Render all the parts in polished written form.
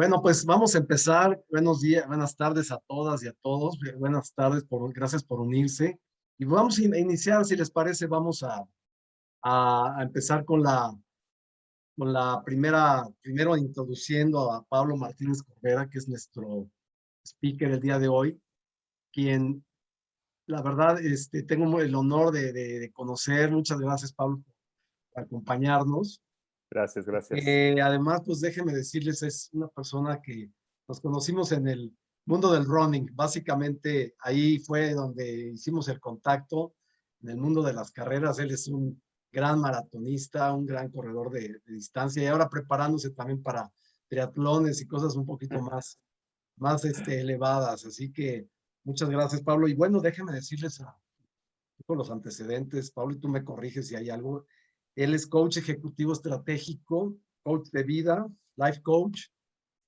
Bueno, pues vamos a empezar. Buenos días, buenas tardes a todas y a todos. Buenas tardes, gracias por unirse. Y vamos a iniciar, si les parece, vamos a empezar con la primero introduciendo a Pablo Martínez Corvera, que es nuestro speaker el día de hoy, quien, la verdad, tengo el honor de conocer. Muchas gracias, Pablo, por acompañarnos. Gracias, gracias. Además, pues déjenme decirles, es una persona que nos conocimos en el mundo del running. Básicamente ahí fue donde hicimos el contacto en el mundo de las carreras. Él es un gran maratonista, un gran corredor de distancia y ahora preparándose también para triatlones y cosas un poquito más elevadas. Así que muchas gracias, Pablo. Y bueno, déjenme decirles con los antecedentes, Pablo, y tú me corriges si hay algo. Él es coach ejecutivo estratégico, coach de vida, life coach,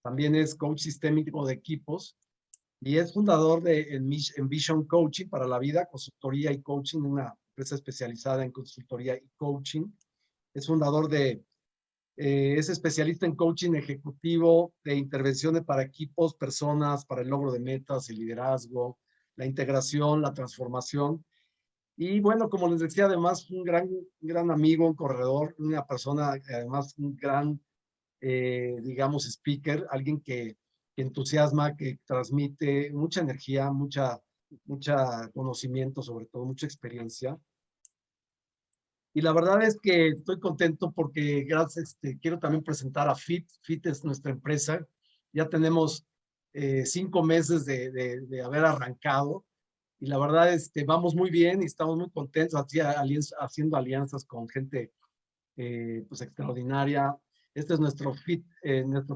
también es coach sistémico de equipos y es fundador de Envision Coaching para la vida, consultoría y coaching, una empresa especializada en consultoría y coaching. Es fundador es especialista en coaching ejecutivo de intervenciones para equipos, personas, para el logro de metas, el liderazgo, la integración, la transformación. Y bueno, como les decía, además un gran amigo, un corredor, una persona, además un gran, digamos, speaker, alguien que entusiasma, que transmite mucha energía, mucha conocimiento, sobre todo mucha experiencia. Y la verdad es que estoy contento porque gracias, quiero también presentar a FIT. FIT es nuestra empresa. Ya tenemos 5 meses de haber arrancado. Y la verdad, vamos muy bien y estamos muy contentos haciendo alianzas con gente pues extraordinaria. Este es nuestro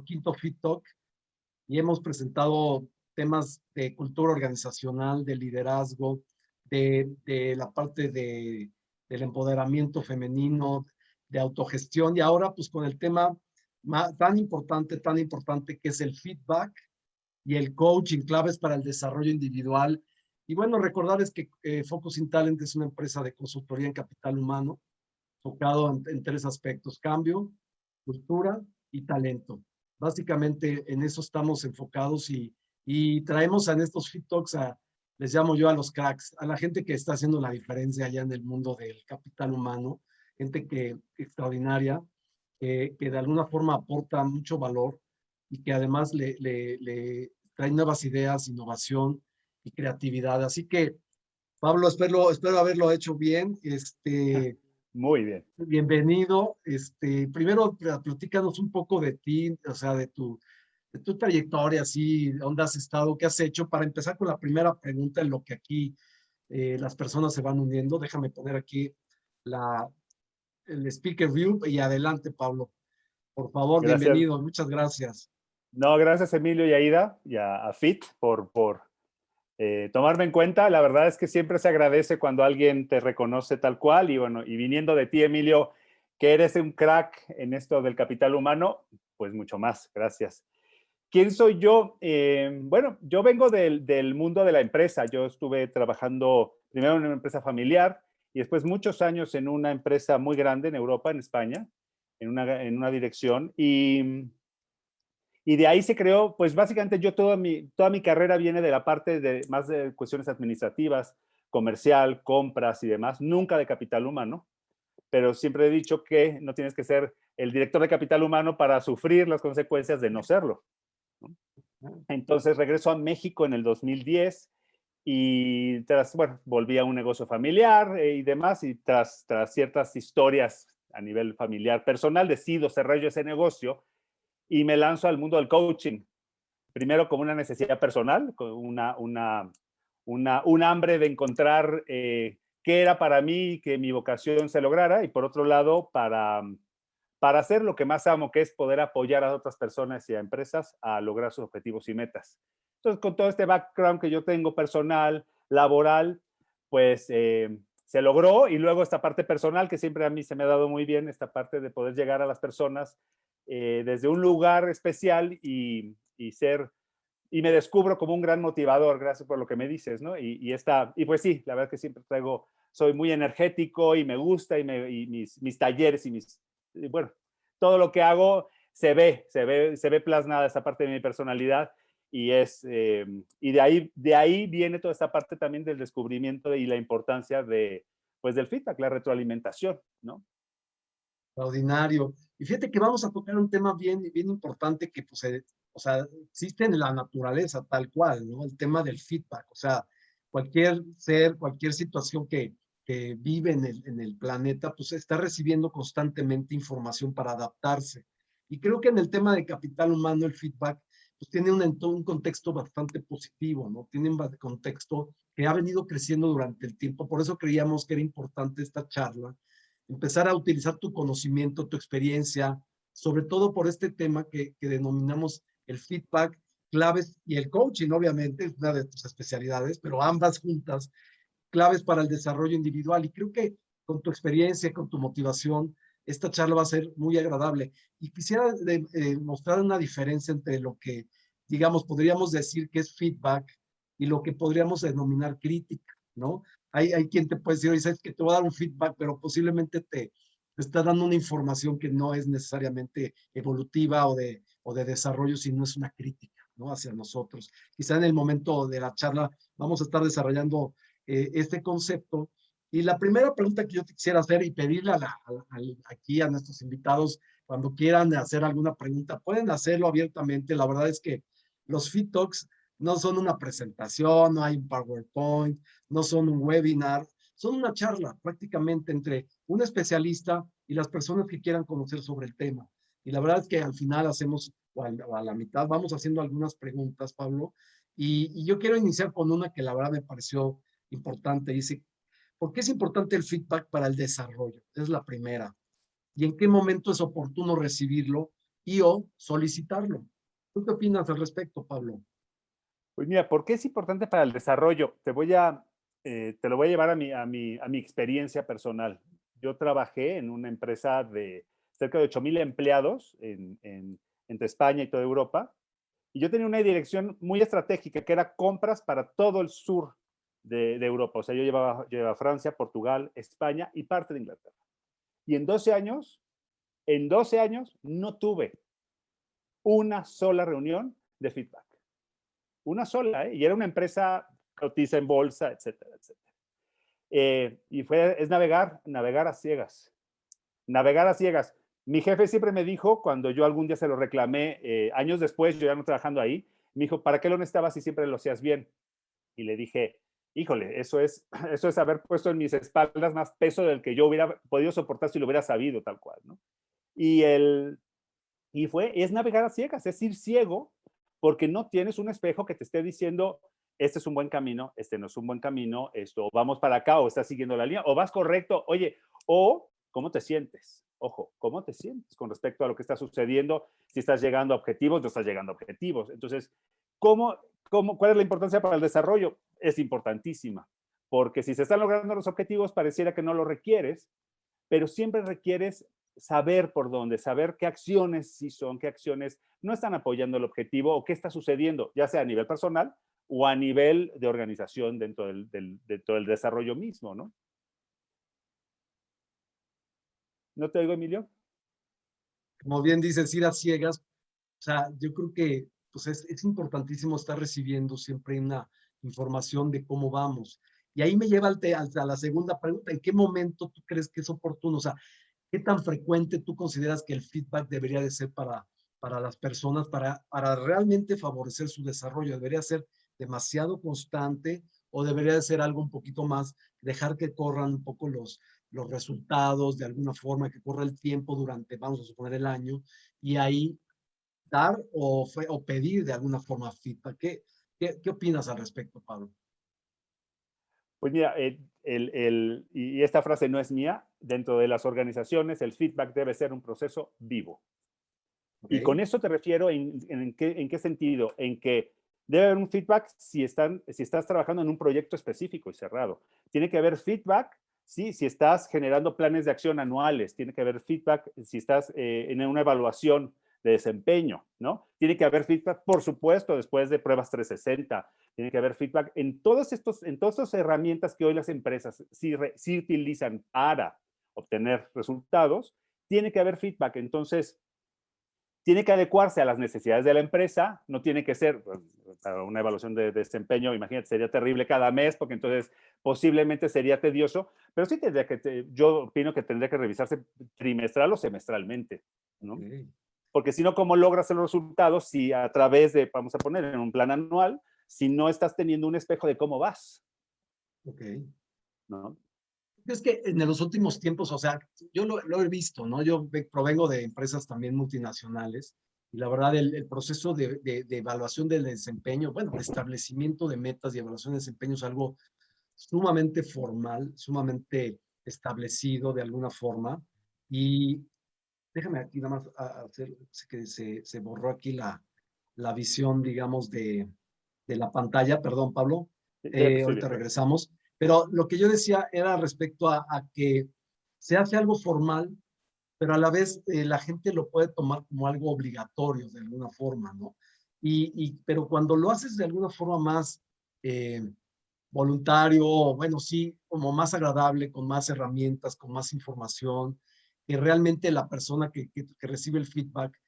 quinto Fit Talk y hemos presentado temas de cultura organizacional, de liderazgo, de la parte del empoderamiento femenino, de autogestión y ahora pues con el tema tan importante que es el feedback y el coaching, claves para el desarrollo individual. Y bueno, recordarles que Focus in Talent es una empresa de consultoría en capital humano, enfocado en tres aspectos: cambio, cultura y talento. Básicamente en eso estamos enfocados y traemos en estos Fit Talks les llamo yo a los cracks, a la gente que está haciendo la diferencia allá en el mundo del capital humano, gente extraordinaria, que de alguna forma aporta mucho valor y que además le trae nuevas ideas, innovación y creatividad. Así que, Pablo, espero haberlo hecho bien. Muy bien. Bienvenido. Primero, platícanos un poco de ti, o sea, de tu trayectoria, así, dónde has estado, qué has hecho, para empezar con la primera pregunta en lo que aquí las personas se van uniendo. Déjame poner aquí el speaker view y adelante, Pablo. Por favor, Gracias. bienvenido. Muchas gracias. No, gracias Emilio y Aida y a FIT por tomarme en cuenta. La verdad es que siempre se agradece cuando alguien te reconoce tal cual y bueno, y viniendo de ti, Emilio, que eres un crack en esto del capital humano, pues mucho más. Gracias. ¿Quién soy yo? Bueno, yo vengo del mundo de la empresa. Yo estuve trabajando primero en una empresa familiar y después muchos años en una empresa muy grande en Europa, en España, en una dirección. Y de ahí se creó, pues básicamente yo toda mi carrera viene de la parte más de cuestiones administrativas, comercial, compras y demás, nunca de capital humano, pero siempre he dicho que no tienes que ser el director de capital humano para sufrir las consecuencias de no serlo, ¿no? Entonces regreso a México en el 2010 y bueno, volví a un negocio familiar y demás, y tras ciertas historias a nivel familiar personal, decido cerrar yo ese negocio y me lanzo al mundo del coaching. Primero como una necesidad personal, con un hambre de encontrar qué era para mí, que mi vocación se lograra, y por otro lado, para hacer lo que más amo, que es poder apoyar a otras personas y a empresas a lograr sus objetivos y metas. Entonces, con todo este background que yo tengo personal, laboral, pues se logró, y luego esta parte personal que siempre a mí se me ha dado muy bien, esta parte de poder llegar a las personas desde un lugar especial y me descubro como un gran motivador, gracias por lo que me dices, ¿no? Y pues sí, la verdad que siempre soy muy energético y me gusta, y mis talleres y bueno, todo lo que hago se ve plasmada esa parte de mi personalidad y de ahí viene toda esta parte también del descubrimiento y la importancia pues del feedback, la retroalimentación, ¿no? Extraordinario. Y fíjate que vamos a tocar un tema bien importante que, pues, o sea, existe en la naturaleza tal cual, ¿no? El tema del feedback. O sea, cualquier ser, cualquier situación que vive en el planeta, pues está recibiendo constantemente información para adaptarse. Y creo que en el tema de capital humano, el feedback, pues tiene un contexto bastante positivo, ¿no? Tiene un contexto que ha venido creciendo durante el tiempo. Por eso creíamos que era importante esta charla, empezar a utilizar tu conocimiento, tu experiencia, sobre todo por este tema que denominamos el feedback, claves y el coaching, obviamente, es una de tus especialidades, pero ambas juntas, claves para el desarrollo individual. Y creo que con tu experiencia, con tu motivación, esta charla va a ser muy agradable. Y quisiera mostrar una diferencia entre lo que, digamos, podríamos decir que es feedback y lo que podríamos denominar crítica, ¿no? Hay quien te puede decir, oye, sabes que te voy a dar un feedback, pero posiblemente te está dando una información que no es necesariamente evolutiva o de desarrollo, sino es una crítica, ¿no? Hacia nosotros. Quizá en el momento de la charla vamos a estar desarrollando este concepto. Y la primera pregunta que yo te quisiera hacer y pedirle aquí a nuestros invitados, cuando quieran hacer alguna pregunta, pueden hacerlo abiertamente. La verdad es que los Fit Talks no son una presentación, no hay un PowerPoint, no son un webinar, son una charla prácticamente entre un especialista y las personas que quieran conocer sobre el tema. Y la verdad es que al final hacemos, o a la mitad, vamos haciendo algunas preguntas, Pablo, y yo quiero iniciar con una que la verdad me pareció importante. Dice, ¿por qué es importante el feedback para el desarrollo? Es la primera. ¿Y en qué momento es oportuno recibirlo y o solicitarlo? ¿Tú qué opinas al respecto, Pablo? Pues mira, ¿por qué es importante para el desarrollo? Te lo voy a llevar a mi experiencia personal. Yo trabajé en una empresa de cerca de 8,000 empleados entre España y toda Europa. Y yo tenía una dirección muy estratégica que era compras para todo el sur de Europa. O sea, yo llevaba Francia, Portugal, España y parte de Inglaterra. Y en 12 años no tuve una sola reunión de feedback. Una sola, ¿eh? Y era una empresa cotiza en bolsa, etcétera, etcétera. Es navegar a ciegas. Navegar a ciegas. Mi jefe siempre me dijo, cuando yo algún día se lo reclamé, años después, yo ya no trabajando ahí, me dijo, ¿para qué lo necesitabas si siempre lo hacías bien? Y le dije, híjole, eso es haber puesto en mis espaldas más peso del que yo hubiera podido soportar si lo hubiera sabido tal cual, ¿no? Y, el, es navegar a ciegas, es ir ciego porque no tienes un espejo que te esté diciendo, este es un buen camino, este no es un buen camino, esto, vamos para acá, o estás siguiendo la línea, o vas correcto, oye, o cómo te sientes, ojo, cómo te sientes con respecto a lo que está sucediendo, si estás llegando a objetivos, no estás llegando a objetivos. Entonces, ¿cuál es la importancia para el desarrollo? Es importantísima, porque si se están logrando los objetivos, pareciera que no lo requieres, pero siempre requieres saber por dónde, saber qué acciones sí son, qué acciones no están apoyando el objetivo o qué está sucediendo, ya sea a nivel personal o a nivel de organización dentro del desarrollo mismo, ¿no? ¿No te oigo, Emilio? Como bien dices, ir a ciegas. O sea, yo creo que pues es importantísimo estar recibiendo siempre una información de cómo vamos. Y ahí me lleva a la segunda pregunta. ¿En qué momento tú crees que es oportuno? O sea, ¿qué tan frecuente tú consideras que el feedback debería de ser para las personas, para realmente favorecer su desarrollo? ¿Debería ser demasiado constante o debería de ser algo un poquito más, dejar que corran un poco los resultados de alguna forma, que corra el tiempo durante, vamos a suponer, el año, y ahí dar o pedir de alguna forma feedback? ¿Qué opinas al respecto, Pablo? Pues mira, y esta frase no es mía, dentro de las organizaciones el feedback debe ser un proceso vivo. Y ¿Ok? con eso te refiero en qué sentido, en que debe haber un feedback si estás trabajando en un proyecto específico y cerrado. Tiene que haber feedback, ¿sí? Si estás generando planes de acción anuales, tiene que haber feedback si estás en una evaluación de desempeño, ¿no? Tiene que haber feedback, por supuesto, después de pruebas 360. Tiene que haber feedback en todas estas herramientas que hoy las empresas sí utilizan para obtener resultados. Tiene que haber feedback. Entonces, tiene que adecuarse a las necesidades de la empresa, no tiene que ser para una evaluación de desempeño, imagínate, sería terrible cada mes, porque entonces posiblemente sería tedioso, pero sí tendría que, yo opino que tendría que revisarse trimestral o semestralmente, ¿no? Ok. Porque si no, ¿cómo logras los resultados si a través de, vamos a poner, en un plan anual, si no estás teniendo un espejo de cómo vas, Ok. ¿no? Es que en los últimos tiempos, o sea, yo lo he visto, ¿no? Yo provengo de empresas también multinacionales y la verdad el proceso de evaluación del desempeño, bueno, de establecimiento de metas y evaluación de desempeño es algo sumamente formal, sumamente establecido de alguna forma. Y déjame aquí nada más hacer, sé que se borró aquí la visión, digamos, de la pantalla. Perdón, Pablo. Ya te estoy Ahorita viendo. regresamos. Pero lo que yo decía era respecto a que se hace algo formal, pero a la vez la gente lo puede tomar como algo obligatorio de alguna forma, ¿no? Pero cuando lo haces de alguna forma más voluntario, bueno, sí, como más agradable, con más herramientas, con más información, que realmente la persona que recibe el feedback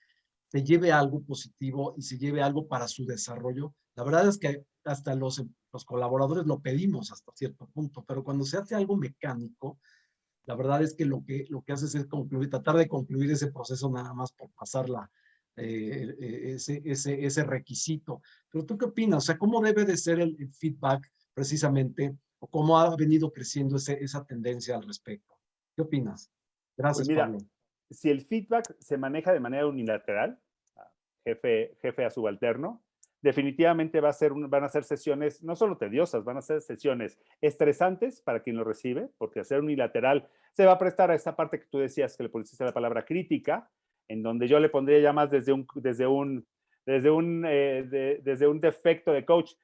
se lleve algo positivo y se lleve algo para su desarrollo. La verdad es que hasta los colaboradores lo pedimos hasta cierto punto, pero cuando se hace algo mecánico, la verdad es que lo que haces es concluir, tratar de concluir ese proceso nada más por pasar ese requisito. Pero ¿tú qué opinas? O sea, ¿cómo debe de ser el feedback precisamente? ¿O cómo ha venido creciendo esa tendencia al respecto? ¿Qué opinas? Pues Gracias, mira, Pablo. si el feedback se maneja de manera unilateral, jefe a subalterno, definitivamente van a ser sesiones no solo tediosas, van a ser sesiones estresantes para quien lo recibe, porque hacer unilateral se va a prestar a esa parte que tú decías que le pusiste la palabra crítica, en donde yo le pondría ya más desde un defecto de coach,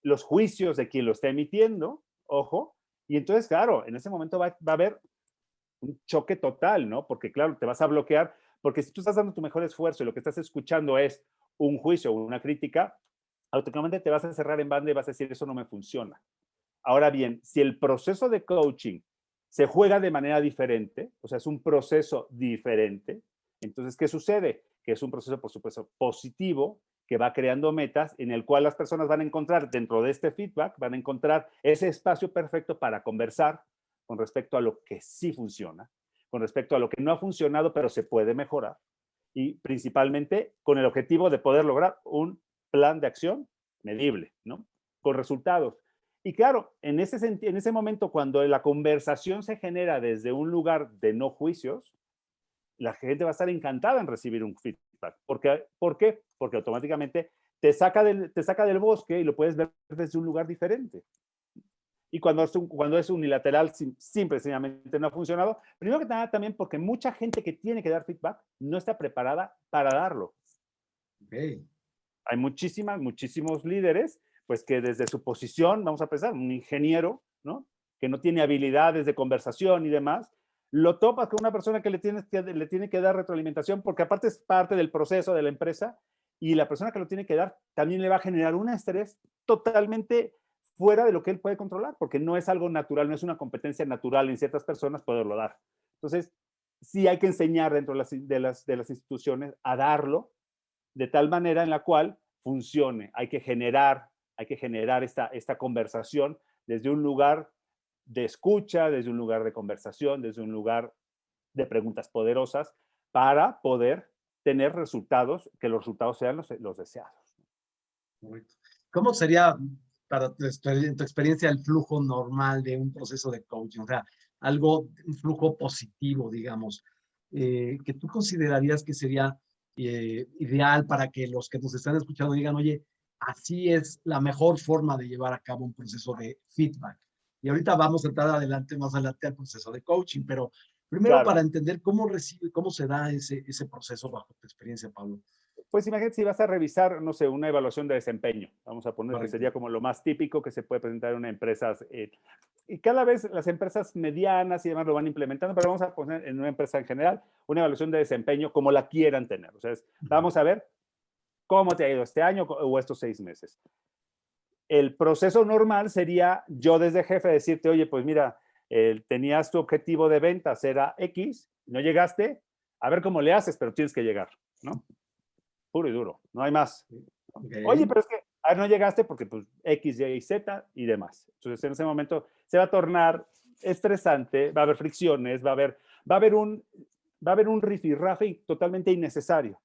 los juicios de quien lo está emitiendo, ojo, y entonces, claro, en ese momento va a haber un choque total, ¿no? Porque claro, te vas a bloquear, porque si tú estás dando tu mejor esfuerzo y lo que estás escuchando es un juicio o una crítica, automáticamente te vas a cerrar en banda y vas a decir, eso no me funciona. Ahora bien, si el proceso de coaching se juega de manera diferente, o sea, es un proceso diferente, entonces, ¿qué sucede? Que es un proceso, por supuesto, positivo, que va creando metas en el cual las personas van a encontrar dentro de este feedback, van a encontrar ese espacio perfecto para conversar con respecto a lo que sí funciona, con respecto a lo que no ha funcionado, pero se puede mejorar, y principalmente con el objetivo de poder lograr un plan de acción medible, ¿no? Con resultados. Y claro, en ese momento, cuando la conversación se genera desde un lugar de no juicios, la gente va a estar encantada en recibir un feedback. ¿Por qué? Porque automáticamente te saca del bosque y lo puedes ver desde un lugar diferente. Y cuando es unilateral, simple, sencillamente no ha funcionado. Primero que nada, también porque mucha gente que tiene que dar feedback no está preparada para darlo. Okay. Hay muchísimos líderes, pues que desde su posición, vamos a pensar, un ingeniero, ¿no? Que no tiene habilidades de conversación y demás, lo topas con una persona que le tiene que dar retroalimentación, porque aparte es parte del proceso de la empresa, y la persona que lo tiene que dar también le va a generar un estrés totalmente fuera de lo que él puede controlar, porque no es algo natural, no es una competencia natural en ciertas personas poderlo dar. Entonces, sí hay que enseñar dentro de las instituciones a darlo, de tal manera en la cual funcione. Hay que generar esta conversación desde un lugar de escucha, desde un lugar de conversación, desde un lugar de preguntas poderosas para poder tener resultados, que los resultados sean los deseados. Correcto. ¿Cómo sería para tu experiencia el flujo normal de un proceso de coaching? O sea, un flujo positivo, digamos, que tú considerarías que sería ideal para que los que nos están escuchando digan, oye, así es la mejor forma de llevar a cabo un proceso de feedback. Y ahorita vamos a entrar más adelante al proceso de coaching, pero primero Claro. para entender cómo se da ese proceso bajo tu experiencia, Pablo. Pues imagínate si vas a revisar, no sé, una evaluación de desempeño. Vamos a poner que Correcto. sería como lo más típico que se puede presentar en una empresa. Y cada vez las empresas medianas y demás lo van implementando, pero vamos a poner en una empresa en general una evaluación de desempeño como la quieran tener. O sea, vamos a ver cómo te ha ido este año o estos 6 meses. El proceso normal sería yo desde jefe decirte, oye, pues mira, tenías tu objetivo de ventas, era X, no llegaste, a ver cómo le haces, pero tienes que llegar, ¿no? puro y duro, no hay más. Ok. Oye, pero es que no llegaste porque pues X, Y, Z y demás. Entonces en ese momento se va a tornar estresante, va a haber fricciones, va a haber un rifirrafe totalmente innecesario.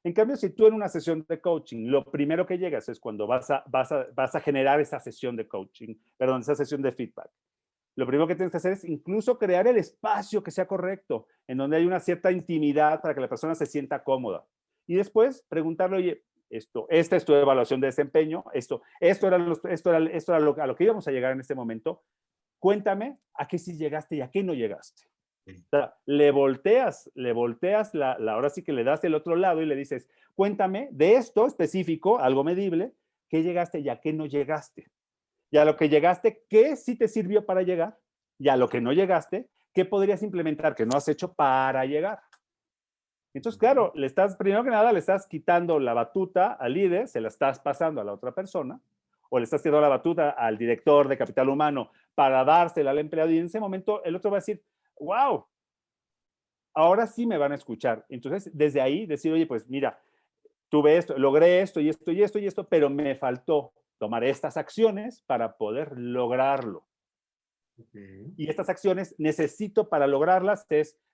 En cambio, si tú en una sesión de coaching, lo primero que llegas es cuando vas a generar esa sesión de coaching, perdón, esa sesión de feedback. Lo primero que tienes que hacer es incluso crear el espacio que sea correcto, en donde hay una cierta intimidad para que la persona se sienta cómoda. Y después preguntarle, oye, esta es tu evaluación de desempeño, esto era a lo que íbamos a llegar en este momento. Cuéntame a qué sí llegaste y a qué no llegaste. O sea, le volteas ahora sí que le das el otro lado y le dices, cuéntame de esto específico, algo medible, qué llegaste y a qué no llegaste. Y a lo que llegaste, ¿qué sí te sirvió para llegar? Y a lo que no llegaste, ¿qué podrías implementar que no has hecho para llegar? Entonces, claro, primero que nada, le estás quitando la batuta al líder, se la estás pasando a la otra persona, o le estás quitando la batuta al director de capital humano para dársela al empleado, y en ese momento el otro va a decir, wow, ahora sí me van a escuchar. Entonces, desde ahí decir, oye, pues mira, tuve esto, logré esto y esto y esto y esto, pero me faltó tomar estas acciones para poder lograrlo. Okay. Y estas acciones necesito para lograrlas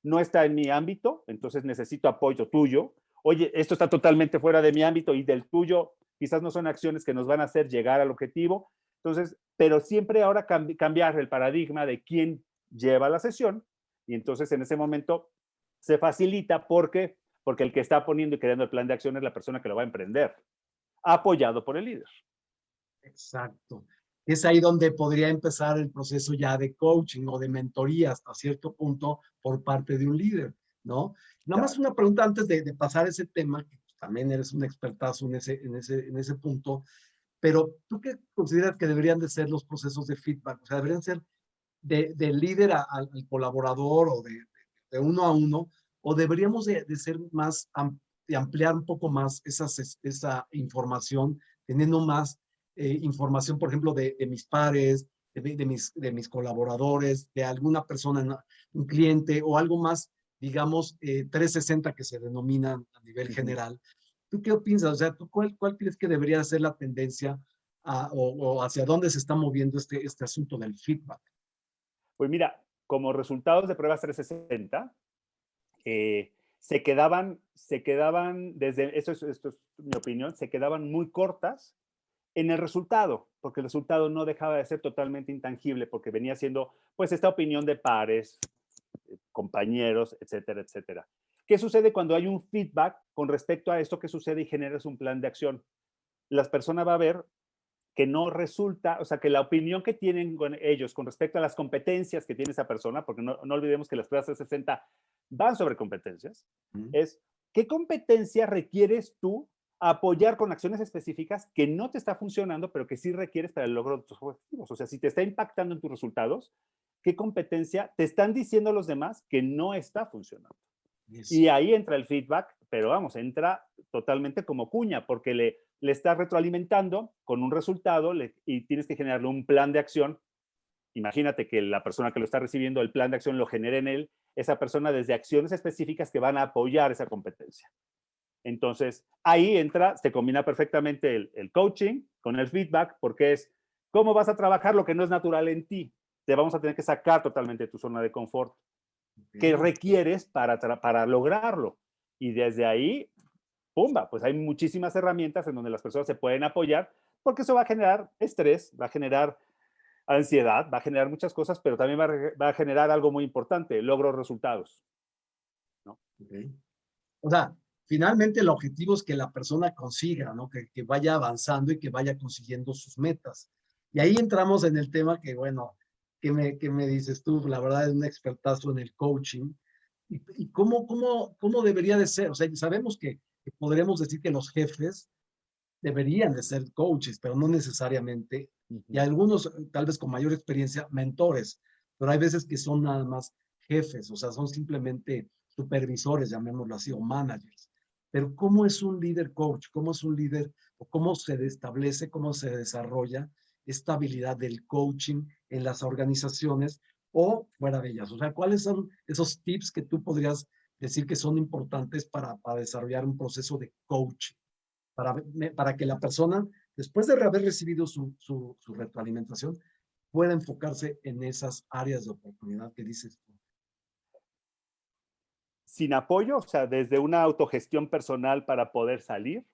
no está en mi ámbito, entonces necesito apoyo tuyo. Oye, esto está totalmente fuera de mi ámbito y del tuyo, quizás no son acciones que nos van a hacer llegar al objetivo. Entonces, pero siempre ahora cambiar el paradigma de quién lleva la sesión y entonces en ese momento se facilita porque el que está poniendo y creando el plan de acción es la persona que lo va a emprender, apoyado por el líder. Exacto. Es ahí donde podría empezar el proceso ya de coaching o de mentoría hasta cierto punto por parte de un líder, ¿no? Nada más Claro. una pregunta antes de pasar ese tema, que también eres un expertazo en ese punto, pero ¿tú qué consideras que deberían de ser los procesos de feedback? O sea, ¿deberían ser de líder al colaborador o de uno a uno? ¿O deberíamos de ser más, de ampliar un poco más esa información, teniendo más información, por ejemplo, de mis pares, de mis colaboradores, de alguna persona, un cliente o algo más, digamos, 360 que se denominan a nivel general? ¿Tú qué piensas? O sea, ¿tú cuál crees que debería ser la tendencia o hacia dónde se está moviendo este asunto del feedback? Pues mira, como resultados de pruebas 360, se quedaban esto es mi opinión, se quedaban muy cortas en el resultado, porque el resultado no dejaba de ser totalmente intangible, porque venía siendo pues esta opinión de pares, compañeros, etcétera, etcétera. ¿Qué sucede cuando hay un feedback con respecto a esto que sucede y generas un plan de acción? Las personas va a ver que no resulta, o sea, que la opinión que tienen con ellos con respecto a las competencias que tiene esa persona, porque no olvidemos que las pruebas 360 van sobre competencias, es qué competencia requieres tú apoyar con acciones específicas que no te está funcionando, pero que sí requieres para el logro de tus objetivos. O sea, si te está impactando en tus resultados, ¿qué competencia te están diciendo los demás que no está funcionando? Eso. Y ahí entra el feedback, pero vamos, entra totalmente como cuña, porque le estás retroalimentando con un resultado y tienes que generarle un plan de acción. Imagínate que la persona que lo está recibiendo, el plan de acción lo genera en él, esa persona desde acciones específicas que van a apoyar esa competencia. Entonces, ahí entra, se combina perfectamente el coaching con el feedback, porque es cómo vas a trabajar lo que no es natural en ti. Te vamos a tener que sacar totalmente de tu zona de confort. ¿Qué Okay. requieres para lograrlo? Y desde ahí, pumba, pues hay muchísimas herramientas en donde las personas se pueden apoyar, porque eso va a generar estrés, va a generar ansiedad, va a generar muchas cosas, pero también va a generar algo muy importante, logros resultados, ¿no? Okay. O sea, finalmente el objetivo es que la persona consiga, ¿no? Que vaya avanzando y que vaya consiguiendo sus metas. Y ahí entramos en el tema que, bueno, ¿qué me dices tú? La verdad es un expertazo en el coaching. ¿Y cómo debería de ser? O sea, sabemos que podremos decir que los jefes deberían de ser coaches, pero no necesariamente. Y Ujú. algunos, tal vez con mayor experiencia, mentores, pero hay veces que son nada más jefes, o sea, son simplemente supervisores, llamémoslo así, o managers. Pero ¿cómo es un líder coach? ¿Cómo es un líder o cómo se establece, cómo se desarrolla esta habilidad del coaching en las organizaciones o fuera de ellas? O sea, ¿cuáles son esos tips que tú podrías decir que son importantes para desarrollar un proceso de coaching, para que la persona, después de haber recibido su retroalimentación, pueda enfocarse en esas áreas de oportunidad que dices tú. Sin apoyo, o sea, desde una autogestión personal para poder salir.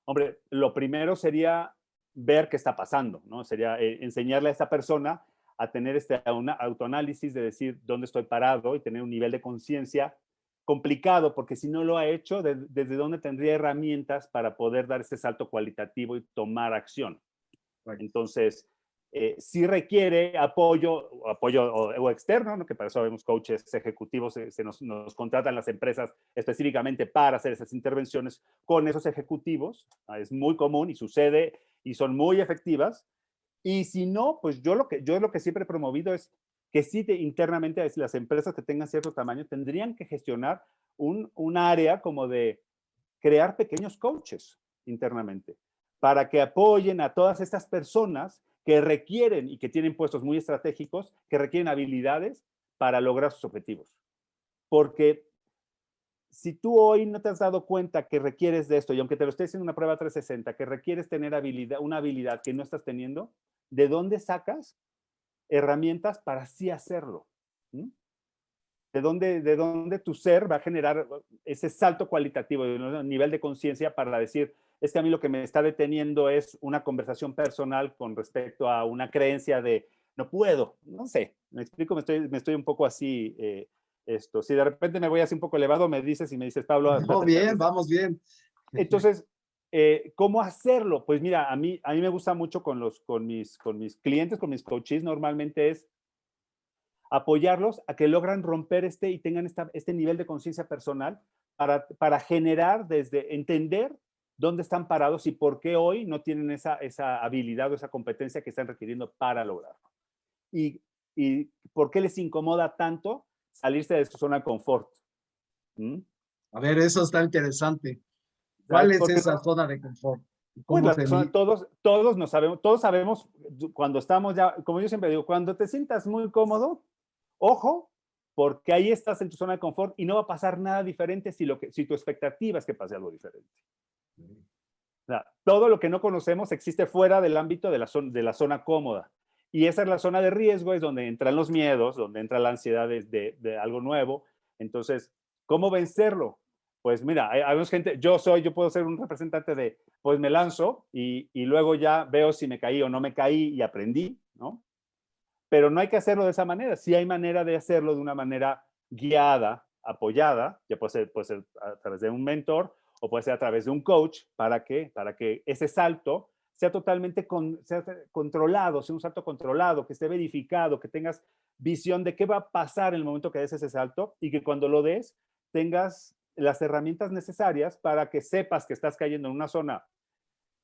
Hombre, lo primero sería ver qué está pasando, ¿no? Sería enseñarle a esta persona a tener un autoanálisis de decir dónde estoy parado y tener un nivel de conciencia complicado, porque si no lo ha hecho, ¿desde dónde tendría herramientas para poder dar ese salto cualitativo y tomar acción? Right. Entonces, sí requiere apoyo o externo, ¿no? Que para eso vemos coaches ejecutivos, nos contratan las empresas específicamente para hacer esas intervenciones con esos ejecutivos. Es muy común y sucede y son muy efectivas. Y si no, pues yo lo que siempre he promovido es que sí internamente las empresas que tengan cierto tamaño tendrían que gestionar un área como de crear pequeños coaches internamente para que apoyen a todas estas personas que requieren y que tienen puestos muy estratégicos, que requieren habilidades para lograr sus objetivos. Porque si tú hoy no te has dado cuenta que requieres de esto, y aunque te lo estés haciendo una prueba 360, que requieres tener una habilidad que no estás teniendo, ¿de dónde sacas herramientas para así hacerlo? ¿Mm? ¿De dónde tu ser va a generar ese salto cualitativo, un nivel de conciencia para decir, es que a mí lo que me está deteniendo es una conversación personal con respecto a una creencia de no puedo, no sé, me explico, me estoy un poco así, si de repente me voy así un poco elevado, me dices y me dices, Pablo, No, bien, vamos bien. entonces, ¿cómo hacerlo? Pues mira, a mí me gusta mucho con mis clientes, con mis coaches, normalmente es apoyarlos a que logran romper y tengan este nivel de conciencia personal para generar desde entender dónde están parados y por qué hoy no tienen esa habilidad o esa competencia que están requiriendo para lograrlo. Y por qué les incomoda tanto salirse de su zona de confort. ¿Mm? A ver, eso está interesante. ¿Cuál ¿Sabes? es Porque esa zona de confort? pues ¿Cómo se mide? todos sabemos cuando estamos ya, como yo siempre digo, cuando te sientas muy cómodo, ojo, porque ahí estás en tu zona de confort y no va a pasar nada diferente si tu expectativa es que pase algo diferente. O sea, todo lo que no conocemos existe fuera del ámbito de la zona cómoda. Y esa es la zona de riesgo, es donde entran los miedos, donde entra la ansiedad de algo nuevo. Entonces, ¿cómo vencerlo? Pues mira, hay gente, yo puedo ser un representante de, pues me lanzo y luego ya veo si me caí o no me caí y aprendí, ¿no? Pero no hay que hacerlo de esa manera. Sí hay manera de hacerlo de una manera guiada, apoyada, ya puede ser a través de un mentor o puede ser a través de un coach. ¿Para qué? Para que ese salto sea totalmente sea controlado, sea un salto controlado, que esté verificado, que tengas visión de qué va a pasar en el momento que des ese salto y que cuando lo des tengas las herramientas necesarias para que sepas que estás cayendo en una zona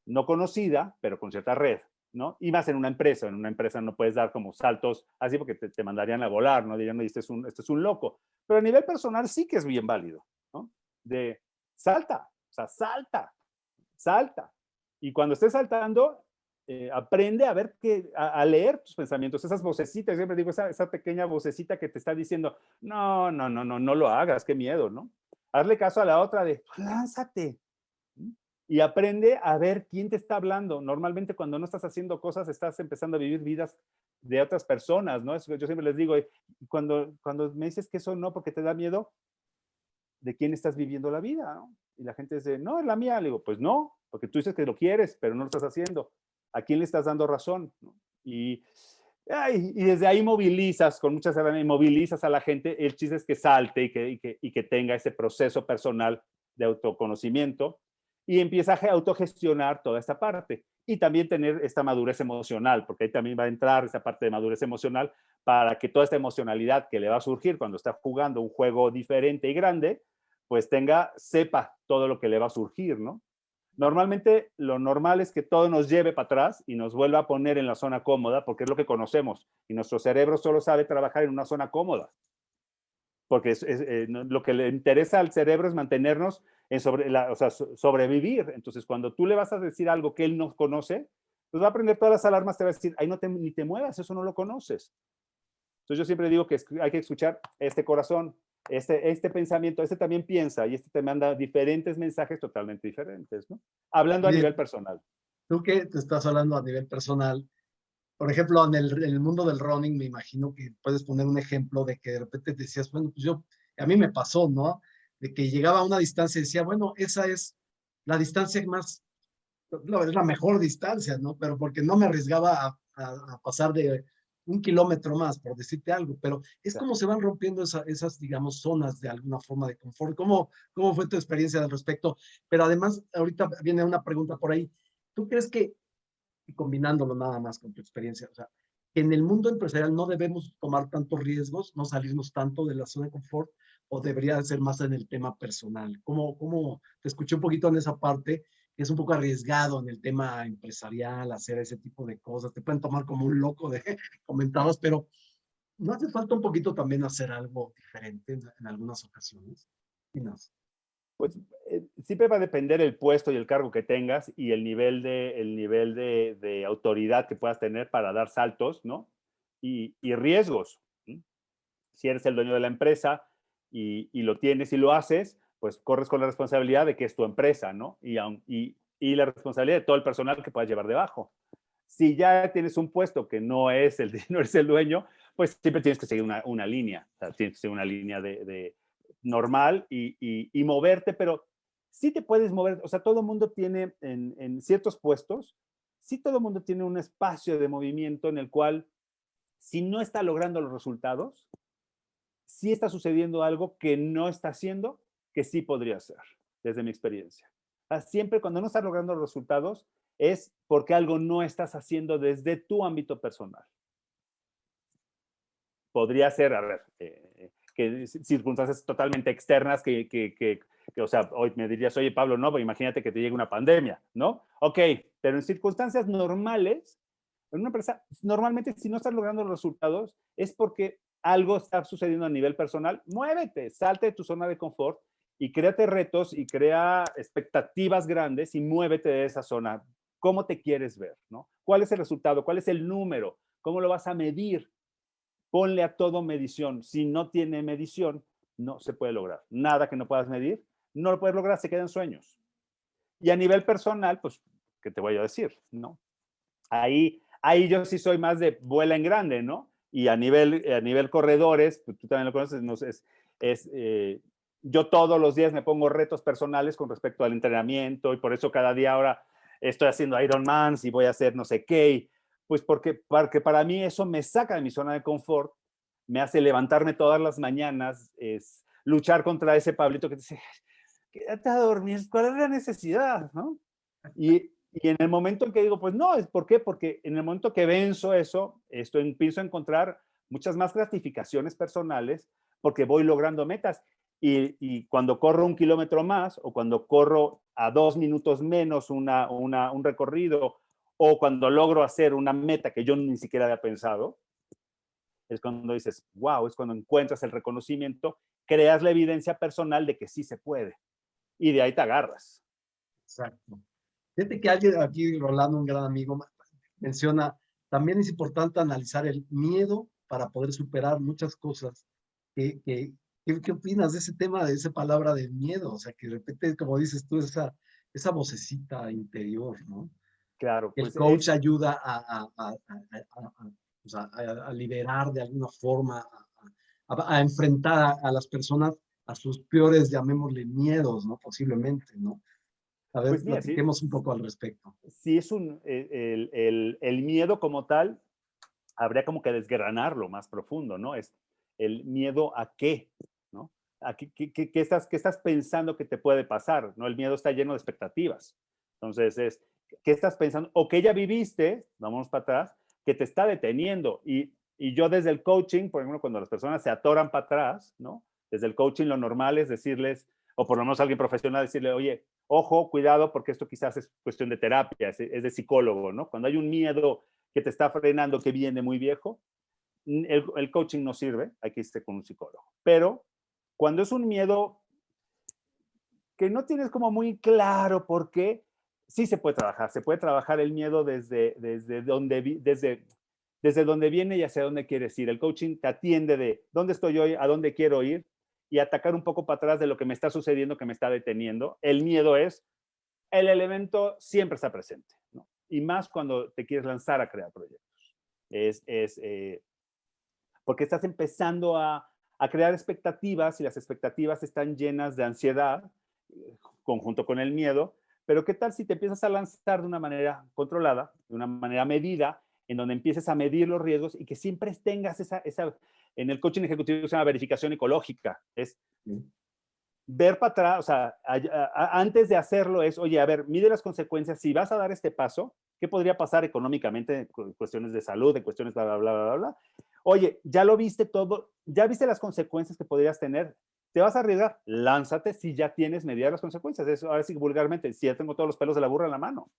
no conocida, pero con cierta red, ¿no? Y más en una empresa no puedes dar como saltos así porque te mandarían a volar, ¿no? Dirían, este es un loco. Pero a nivel personal sí que es bien válido, ¿no? De salta, o sea, salta. Y cuando estés saltando, aprende a ver a leer tus pensamientos, esas vocecitas, siempre digo, esa pequeña vocecita que te está diciendo, no lo hagas, qué miedo, ¿no? Hazle caso a la otra de, lánzate, y aprende a ver quién te está hablando. Normalmente cuando no estás haciendo cosas, estás empezando a vivir vidas de otras personas, ¿no? Yo siempre les digo, cuando me dices que eso no, porque te da miedo, ¿de quién estás viviendo la vida? ¿No? Y la gente dice, no, es la mía. Le digo, pues no, porque tú dices que lo quieres, pero no lo estás haciendo. ¿A quién le estás dando razón? ¿No? Y desde ahí movilizas, con muchas herramientas, movilizas a la gente. El chiste es que salte y que tenga ese proceso personal de autoconocimiento y empieza a autogestionar toda esta parte. Y también tener esta madurez emocional, porque ahí también va a entrar esa parte de madurez emocional para que toda esta emocionalidad que le va a surgir cuando está jugando un juego diferente y grande, pues sepa todo lo que le va a surgir, ¿no? Normalmente lo normal es que todo nos lleve para atrás y nos vuelva a poner en la zona cómoda porque es lo que conocemos y nuestro cerebro solo sabe trabajar en una zona cómoda porque lo que le interesa al cerebro es mantenernos sobrevivir. Entonces, cuando tú le vas a decir algo que él no conoce, pues va a prender todas las alarmas, te va a decir, ay, ni te muevas, eso no lo conoces. Entonces, yo siempre digo que hay que escuchar este corazón. este pensamiento, este también piensa y este te manda diferentes mensajes totalmente diferentes, ¿no? Hablando a Oye, nivel personal. tú que te estás hablando a nivel personal, por ejemplo, en el mundo del running, me imagino que puedes poner un ejemplo de que de repente decías, bueno, pues a mí me pasó, ¿no? De que llegaba a una distancia y decía, bueno, esa es la distancia más, es la mejor distancia, ¿no? Pero porque no me arriesgaba a pasar de 1 kilómetro más, por decirte algo, pero es como se van rompiendo esas, digamos, zonas de alguna forma de confort. ¿Cómo fue tu experiencia al respecto? Pero además, ahorita viene una pregunta por ahí. ¿Tú crees que, y combinándolo nada más con tu experiencia, o sea, que en el mundo empresarial no debemos tomar tantos riesgos, no salirnos tanto de la zona de confort, o debería ser más en el tema personal? ¿Cómo te escuché un poquito en esa parte? Que es un poco arriesgado en el tema empresarial, hacer ese tipo de cosas. Te pueden tomar como un loco de comentabas, pero ¿no hace falta un poquito también hacer algo diferente en algunas ocasiones? Y más. Pues siempre va a depender el puesto y el cargo que tengas y el nivel de autoridad que puedas tener para dar saltos, ¿no? Y riesgos. ¿Sí? Si eres el dueño de la empresa y lo tienes y lo haces, pues corres con la responsabilidad de que es tu empresa, ¿no? Y la responsabilidad de todo el personal que puedas llevar debajo. Si ya tienes un puesto que no es no eres el dueño, pues siempre tienes que seguir una línea. O sea, tienes que seguir una línea de normal y moverte, pero sí te puedes mover. O sea, todo el mundo tiene en ciertos puestos, sí todo el mundo tiene un espacio de movimiento en el cual, si no está logrando los resultados, sí está sucediendo algo que no está haciendo, que sí podría ser, desde mi experiencia. Siempre cuando no estás logrando los resultados es porque algo no estás haciendo desde tu ámbito personal. Podría ser, a ver, que circunstancias totalmente externas o sea, hoy me dirías, oye, Pablo, no, pero imagínate que te llegue una pandemia, ¿no? Ok, pero en circunstancias normales, en una empresa, normalmente si no estás logrando los resultados es porque algo está sucediendo a nivel personal. Muévete, salte de tu zona de confort y créate retos y crea expectativas grandes y muévete de esa zona. ¿Cómo te quieres ver, no? ¿Cuál es el resultado? ¿Cuál es el número? ¿Cómo lo vas a medir? Ponle a todo medición. Si no tiene medición, no se puede lograr. Nada que no puedas medir, no lo puedes lograr, se quedan sueños. Y a nivel personal, pues, ¿qué te voy a decir? ¿No? Ahí yo sí soy más de vuela en grande, ¿no? Y a nivel corredores, pues, tú también lo conoces, no sé, yo todos los días me pongo retos personales con respecto al entrenamiento y por eso cada día ahora estoy haciendo Ironmans y voy a hacer no sé qué. Pues porque para mí eso me saca de mi zona de confort, me hace levantarme todas las mañanas, es luchar contra ese Pablito que te dice, quédate a dormir, ¿cuál es la necesidad? ¿No? Y en el momento en que digo, pues no, ¿por qué? Porque en el momento que venzo eso, empiezo a encontrar muchas más gratificaciones personales porque voy logrando metas. Y cuando corro 1 kilómetro más o cuando corro a 2 minutos menos un recorrido o cuando logro hacer una meta que yo ni siquiera había pensado, es cuando dices, wow, es cuando encuentras el reconocimiento, creas la evidencia personal de que sí se puede. Y de ahí te agarras. Exacto. Fíjate que alguien aquí, Rolando, un gran amigo, menciona, también es importante analizar el miedo para poder superar muchas cosas. ¿Qué opinas de ese tema, de esa palabra de miedo? O sea, que de repente, como dices tú, esa vocecita interior, ¿no? Claro, El pues coach ayuda o sea, a liberar de alguna forma, a enfrentar a las personas a sus peores, llamémosle, miedos, ¿no? Posiblemente, ¿no? A ver, pues mira, sí, platiquemos un poco al respecto. sí es el miedo como tal, habría como que desgranarlo más profundo, ¿no? Es el miedo a qué, ¿no? ¿A qué estás pensando que te puede pasar? ¿No? El miedo está lleno de expectativas. Entonces ¿qué estás pensando? O que ya viviste, vamos para atrás, que te está deteniendo. Y yo desde el coaching, por ejemplo, cuando las personas se atoran para atrás, ¿no? Desde el coaching lo normal es decirles, o por lo menos alguien profesional decirle, oye, ojo, cuidado, porque esto quizás es cuestión de terapia, es de psicólogo, ¿no? Cuando hay un miedo que te está frenando, que viene muy viejo, el coaching no sirve, hay que irse con un psicólogo. Pero cuando es un miedo que no tienes como muy claro por qué, sí se puede trabajar el miedo desde donde viene y hacia dónde quieres ir. El coaching te atiende de dónde estoy hoy, a dónde quiero ir y atacar un poco para atrás de lo que me está sucediendo, que me está deteniendo. El miedo es, el elemento siempre está presente, ¿no? Y más cuando te quieres lanzar a crear proyectos. Porque estás empezando a crear expectativas y las expectativas están llenas de ansiedad, conjunto con el miedo, pero ¿qué tal si te empiezas a lanzar de una manera controlada, de una manera medida, en donde empieces a medir los riesgos y que siempre tengas esa en el coaching ejecutivo se llama verificación ecológica, es ver para atrás, o sea, antes de hacerlo es, oye, a ver, mide las consecuencias, si vas a dar este paso, ¿qué podría pasar económicamente en cuestiones de salud, en cuestiones bla, bla, bla, bla, bla? Oye, ya lo viste todo, ya viste las consecuencias que podrías tener, ¿te vas a arriesgar? Lánzate si ya tienes medidas las consecuencias. Eso, ahora sí, vulgarmente, si ya tengo todos los pelos de la burra en la mano.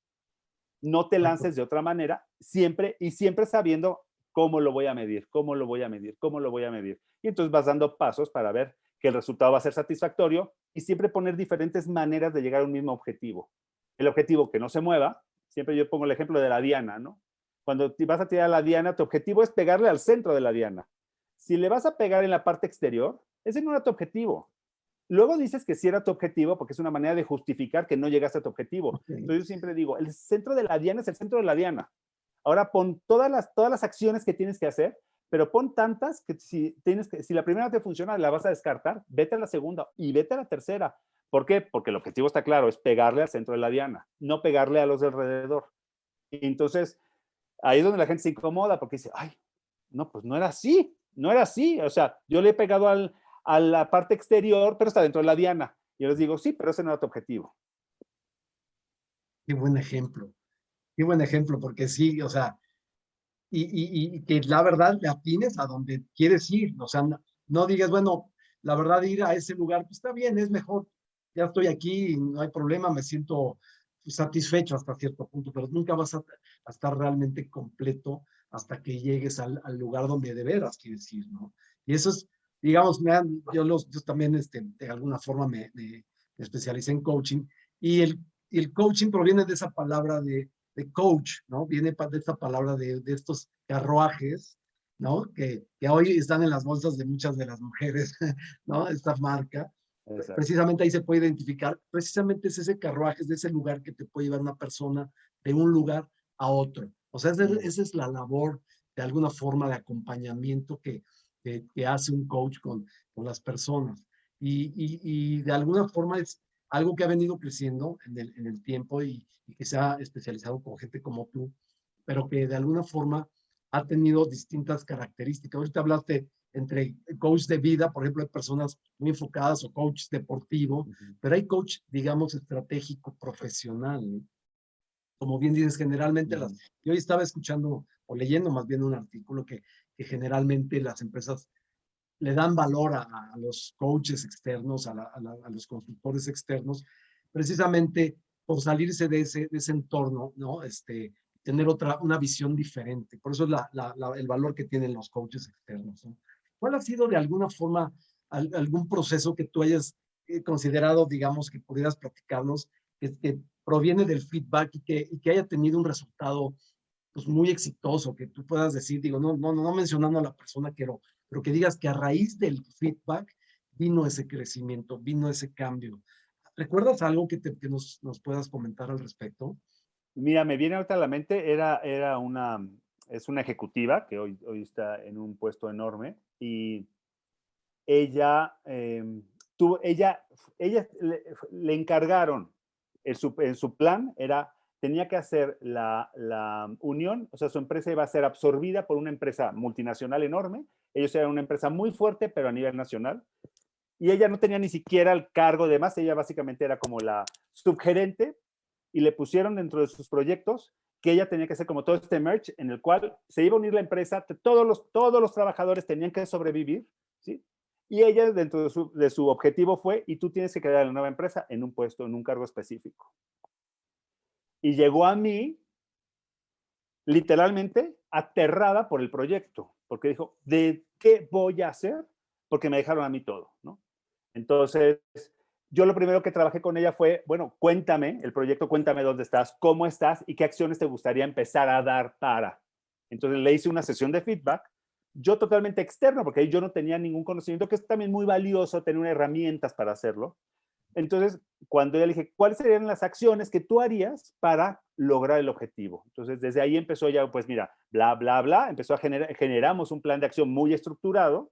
No te lances de otra manera, siempre y siempre sabiendo cómo lo voy a medir, cómo lo voy a medir, cómo lo voy a medir. Y entonces vas dando pasos para ver que el resultado va a ser satisfactorio y siempre poner diferentes maneras de llegar a un mismo objetivo. El objetivo que no se mueva, siempre yo pongo el ejemplo de la diana, ¿no? Cuando vas a tirar la diana, tu objetivo es pegarle al centro de la diana. Si le vas a pegar en la parte exterior, ese no era tu objetivo. Luego dices que sí era tu objetivo porque es una manera de justificar que no llegaste a tu objetivo. Okay. Entonces yo siempre digo, el centro de la diana es el centro de la diana. Ahora pon todas las acciones que tienes que hacer, pero pon tantas que si la primera te funciona, la vas a descartar, vete a la segunda y vete a la tercera. ¿Por qué? Porque el objetivo está claro, es pegarle al centro de la diana, no pegarle a los de alrededor. Y entonces, ahí es donde la gente se incomoda porque dice, ay, no, pues no era así, no era así. O sea, yo le he pegado a la parte exterior, pero está dentro de la diana. Y yo les digo, sí, pero ese no era tu objetivo. Qué buen ejemplo. Qué buen ejemplo, porque sí, o sea, y que la verdad le atines a donde quieres ir. O sea, no digas, bueno, la verdad ir a ese lugar, pues está bien, es mejor. Ya estoy aquí, no hay problema, me siento satisfecho hasta cierto punto, pero nunca vas a estar realmente completo hasta que llegues al lugar donde de veras quieres ir, ¿no? Y eso es, digamos, yo también de alguna forma me especialicé en coaching y el coaching proviene de esa palabra de coach, ¿no? Viene de esta palabra de estos carruajes, ¿no? Que hoy están en las bolsas de muchas de las mujeres, ¿no? Esta marca. Exacto. Precisamente ahí se puede identificar, precisamente es ese carruaje, es de ese lugar que te puede llevar una persona de un lugar a otro. O sea, esa es la labor de alguna forma de acompañamiento que hace un coach con las personas. Y de alguna forma es algo que ha venido creciendo en el tiempo y que se ha especializado con gente como tú, pero que de alguna forma ha tenido distintas características. Ahorita hablaste entre coach de vida, por ejemplo, hay personas muy enfocadas o coach deportivo, pero hay coach, digamos, estratégico, profesional, ¿no? Como bien dices, generalmente yo hoy estaba escuchando o leyendo más bien un artículo que generalmente las empresas le dan valor a los coaches externos, a los consultores externos, precisamente por salirse de ese entorno, ¿no? Tener una visión diferente. Por eso es el valor que tienen los coaches externos, ¿no? ¿Cuál ha sido de alguna forma algún proceso que tú hayas considerado, digamos, que pudieras platicarnos, que proviene del feedback y que haya tenido un resultado pues muy exitoso, que tú puedas decir, digo, no mencionando a la persona, pero que digas que a raíz del feedback vino ese crecimiento, vino ese cambio? ¿Recuerdas algo que nos puedas comentar al respecto? Mira, me viene ahorita a la mente, es una ejecutiva que hoy está en un puesto enorme y ella, ella le encargaron, en su plan tenía que hacer la unión, o sea, su empresa iba a ser absorbida por una empresa multinacional enorme, ellos eran una empresa muy fuerte, pero a nivel nacional, y ella no tenía ni siquiera el cargo de más, ella básicamente era como la subgerente, y le pusieron dentro de sus proyectos que ella tenía que hacer como todo este merge en el cual se iba a unir la empresa, todos los trabajadores tenían que sobrevivir, ¿sí? Y ella dentro de su objetivo fue, y tú tienes que quedar en la nueva empresa en un puesto, en un cargo específico. Y llegó a mí, literalmente, aterrada por el proyecto, porque dijo, ¿de qué voy a hacer? Porque me dejaron a mí todo, ¿no? Entonces, yo lo primero que trabajé con ella fue, bueno, cuéntame el proyecto, cuéntame dónde estás, cómo estás y qué acciones te gustaría empezar a dar para. Entonces le hice una sesión de feedback yo totalmente externo, porque ahí yo no tenía ningún conocimiento, que es también muy valioso tener herramientas para hacerlo. Entonces, cuando yo le dije, ¿cuáles serían las acciones que tú harías para lograr el objetivo? Entonces, desde ahí empezó ya, pues mira, bla, bla, bla, empezó a generamos un plan de acción muy estructurado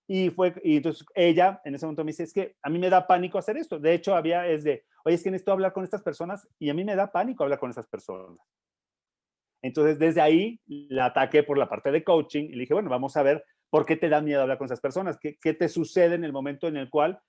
y entonces ella en ese momento me dice, es que a mí me da pánico hacer esto. De hecho, oye, es que necesito hablar con estas personas y a mí me da pánico hablar con esas personas. Entonces, desde ahí la ataqué por la parte de coaching y le dije, bueno, vamos a ver por qué te da miedo hablar con esas personas, qué te sucede en el momento en el cual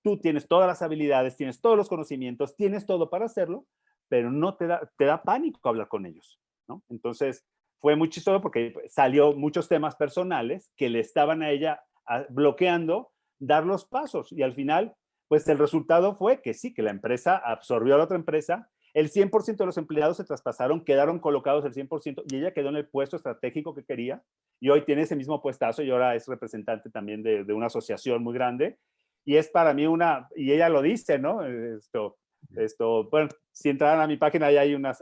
tú tienes todas las habilidades, tienes todos los conocimientos, tienes todo para hacerlo, pero no te da pánico hablar con ellos, ¿no? Entonces, fue muy chistoso porque salió muchos temas personales que le estaban a ella bloqueando dar los pasos y al final, pues el resultado fue que sí, que la empresa absorbió a la otra empresa, el 100% de los empleados se traspasaron, quedaron colocados el 100% y ella quedó en el puesto estratégico que quería y hoy tiene ese mismo puestazo y ahora es representante también de una asociación muy grande y es para mí y ella lo dice, ¿no? Bueno, si entraran a mi página, ahí hay unas,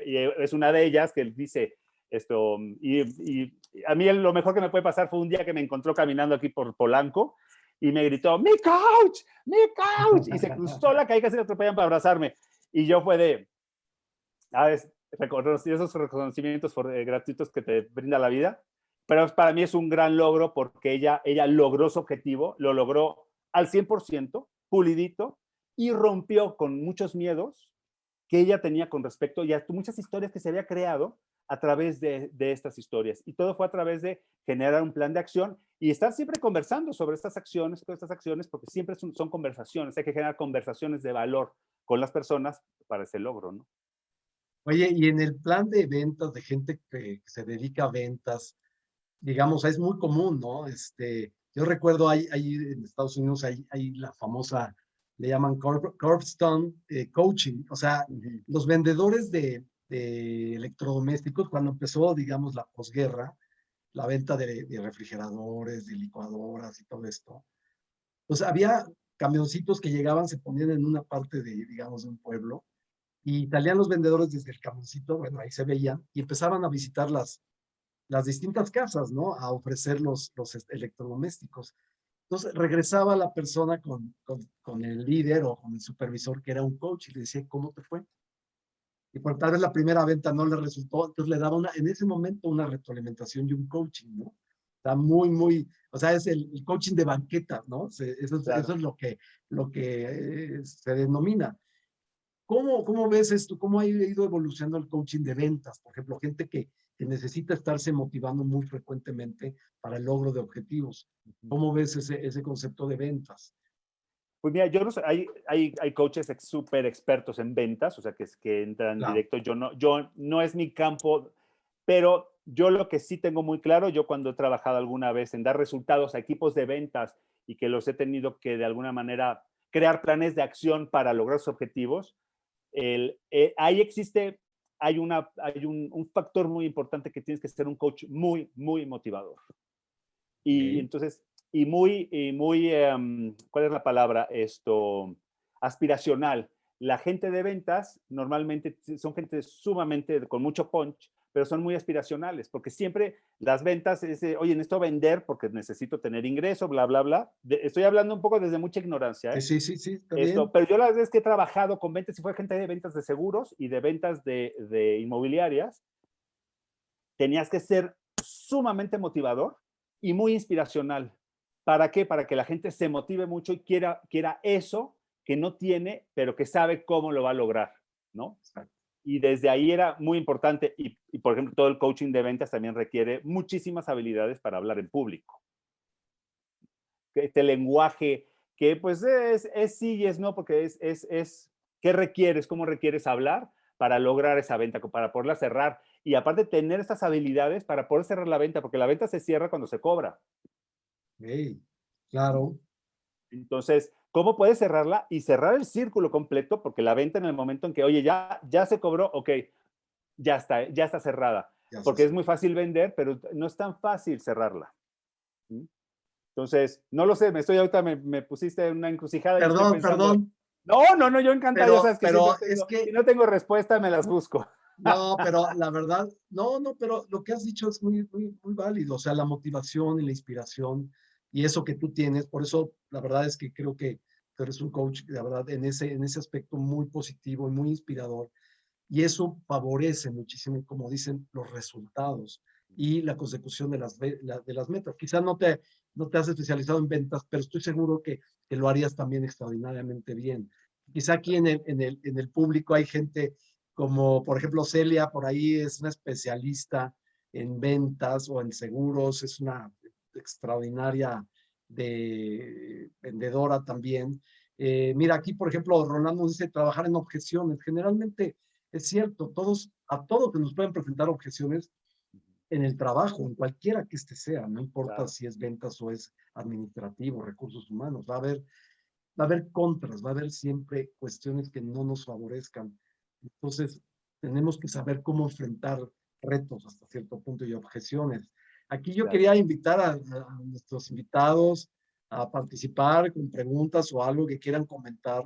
y es una de ellas que dice y a mí lo mejor que me puede pasar fue un día que me encontró caminando aquí por Polanco y me gritó, ¡mi coach! ¡Mi coach! Y se cruzó la calle, casi le atropellan para abrazarme. Y yo fue de, ¿sabes? Esos reconocimientos gratuitos que te brinda la vida. Pero para mí es un gran logro porque ella logró su objetivo, lo logró al 100%, pulidito, y rompió con muchos miedos que ella tenía con respecto a muchas historias que se había creado a través de estas historias. Y todo fue a través de generar un plan de acción y estar siempre conversando sobre estas acciones, todas estas acciones, porque siempre son conversaciones. Hay que generar conversaciones de valor con las personas para ese logro, ¿no? Oye, y en el plan de ventas de gente que se dedica a ventas, digamos, es muy común, ¿no? Yo recuerdo ahí en Estados Unidos hay la famosa, le llaman Cornerstone Coaching, o sea, los vendedores de electrodomésticos, cuando empezó, digamos, la posguerra, la venta de refrigeradores, de licuadoras y todo esto, pues había camioncitos que llegaban, se ponían en una parte digamos, de un pueblo, y salían los vendedores desde el camioncito, bueno, ahí se veían, y empezaban a visitar las distintas casas, ¿no? A ofrecer los electrodomésticos. Entonces regresaba la persona con el líder o con el supervisor que era un coach y le decía, ¿cómo te fue? Y por tal vez la primera venta no le resultó, entonces le daba en ese momento una retroalimentación y un coaching, ¿no? Está muy, o sea, es el coaching de banqueta, ¿no? Claro. Eso es lo que se denomina. ¿Cómo ves esto? ¿Cómo ha ido evolucionando el coaching de ventas? Por ejemplo, gente que necesita estarse motivando muy frecuentemente para el logro de objetivos. ¿Cómo ves ese concepto de ventas? Pues mira, yo no sé, hay coaches súper expertos en ventas, o sea, que entran Claro. directo. Yo no es mi campo, pero yo lo que sí tengo muy claro, yo cuando he trabajado alguna vez en dar resultados a equipos de ventas y que los he tenido que de alguna manera crear planes de acción para lograr sus objetivos, ahí existe, hay un factor muy importante que tienes que ser un coach muy, muy motivador. Y Okay. entonces, ¿cuál es la palabra? Aspiracional. La gente de ventas normalmente son gente sumamente con mucho punch, pero son muy aspiracionales, porque siempre las ventas es, oye, necesito vender porque necesito tener ingreso, bla, bla, bla. Estoy hablando un poco desde mucha ignorancia, ¿eh? Sí, está bien. Pero yo las veces que he trabajado con ventas, y fue gente de ventas de seguros y de ventas de inmobiliarias, tenías que ser sumamente motivador y muy inspiracional. ¿Para qué? Para que la gente se motive mucho y quiera eso que no tiene, pero que sabe cómo lo va a lograr, ¿no? Exacto. Y desde ahí era muy importante. Y, por ejemplo, todo el coaching de ventas también requiere muchísimas habilidades para hablar en público. Este lenguaje que pues es sí y es no, porque es qué requieres, cómo requieres hablar para lograr esa venta, para poderla cerrar. Y aparte tener estas habilidades para poder cerrar la venta, porque la venta se cierra cuando se cobra. Okay. Claro. Entonces, ¿cómo puedes cerrarla y cerrar el círculo completo? Porque la venta en el momento en que, oye, ya se cobró, ok, ya está cerrada. Ya se Porque es sabe. muy fácil vender, pero no es tan fácil cerrarla. Entonces, no lo sé, ahorita me pusiste en una encrucijada y estoy pensando, Perdón, no, yo encantado, ya sabes que pero siempre es si que no tengo respuesta, me las busco. No, pero la verdad, no, pero lo que has dicho es muy válido. O sea, la motivación y la inspiración y eso que tú tienes. Por eso, la verdad es que creo que tú eres un coach, la verdad, en ese aspecto muy positivo y muy inspirador. Y eso favorece muchísimo, como dicen, los resultados y la consecución de de las metas. Quizás no te has especializado en ventas, pero estoy seguro que lo harías también extraordinariamente bien. Quizá aquí en el público hay gente como, por ejemplo, Celia, por ahí es una especialista en ventas o en seguros, es una extraordinaria vendedora también. Mira, aquí, por ejemplo, Rolando dice trabajar en objeciones. Generalmente es cierto, a todos que nos pueden presentar objeciones en el trabajo, en cualquiera que este sea, no importa Claro, si es ventas o es administrativo, recursos humanos, va a haber contras, va a haber siempre cuestiones que no nos favorezcan. Entonces, tenemos que saber cómo enfrentar retos hasta cierto punto y objeciones. Aquí yo claro. quería invitar a nuestros invitados a participar con preguntas o algo que quieran comentar,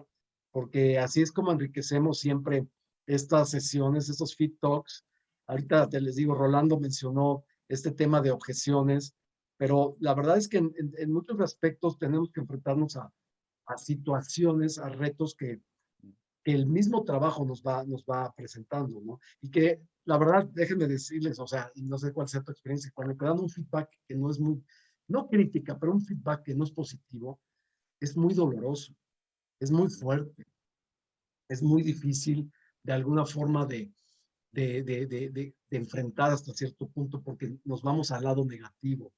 porque así es como enriquecemos siempre estas sesiones, estos Fit Talks. Ahorita te les digo, Rolando mencionó este tema de objeciones, pero la verdad es que en muchos aspectos tenemos que enfrentarnos a situaciones, a retos que el mismo trabajo nos va presentando, ¿no? Y que la verdad, déjenme decirles, o sea, y no sé cuál sea tu experiencia, cuando te dan un feedback que no es muy, no crítica, pero un feedback que no es positivo, es muy doloroso, es muy fuerte, es muy difícil de alguna forma de enfrentar hasta cierto punto porque nos vamos al lado negativo,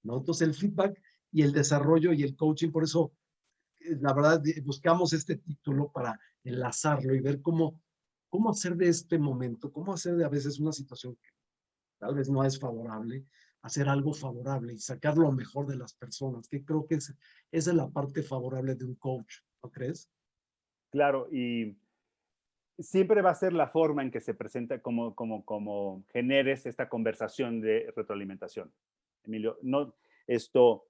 ¿no? Entonces el feedback y el desarrollo y el coaching, por eso la verdad, buscamos este título para enlazarlo y ver cómo hacer de este momento, cómo hacer de a veces una situación que tal vez no es favorable, hacer algo favorable y sacar lo mejor de las personas, que creo que esa es la parte favorable de un coach, ¿no crees? Claro, y siempre va a ser la forma en que se presenta, como generes esta conversación de retroalimentación. Emilio, no, esto,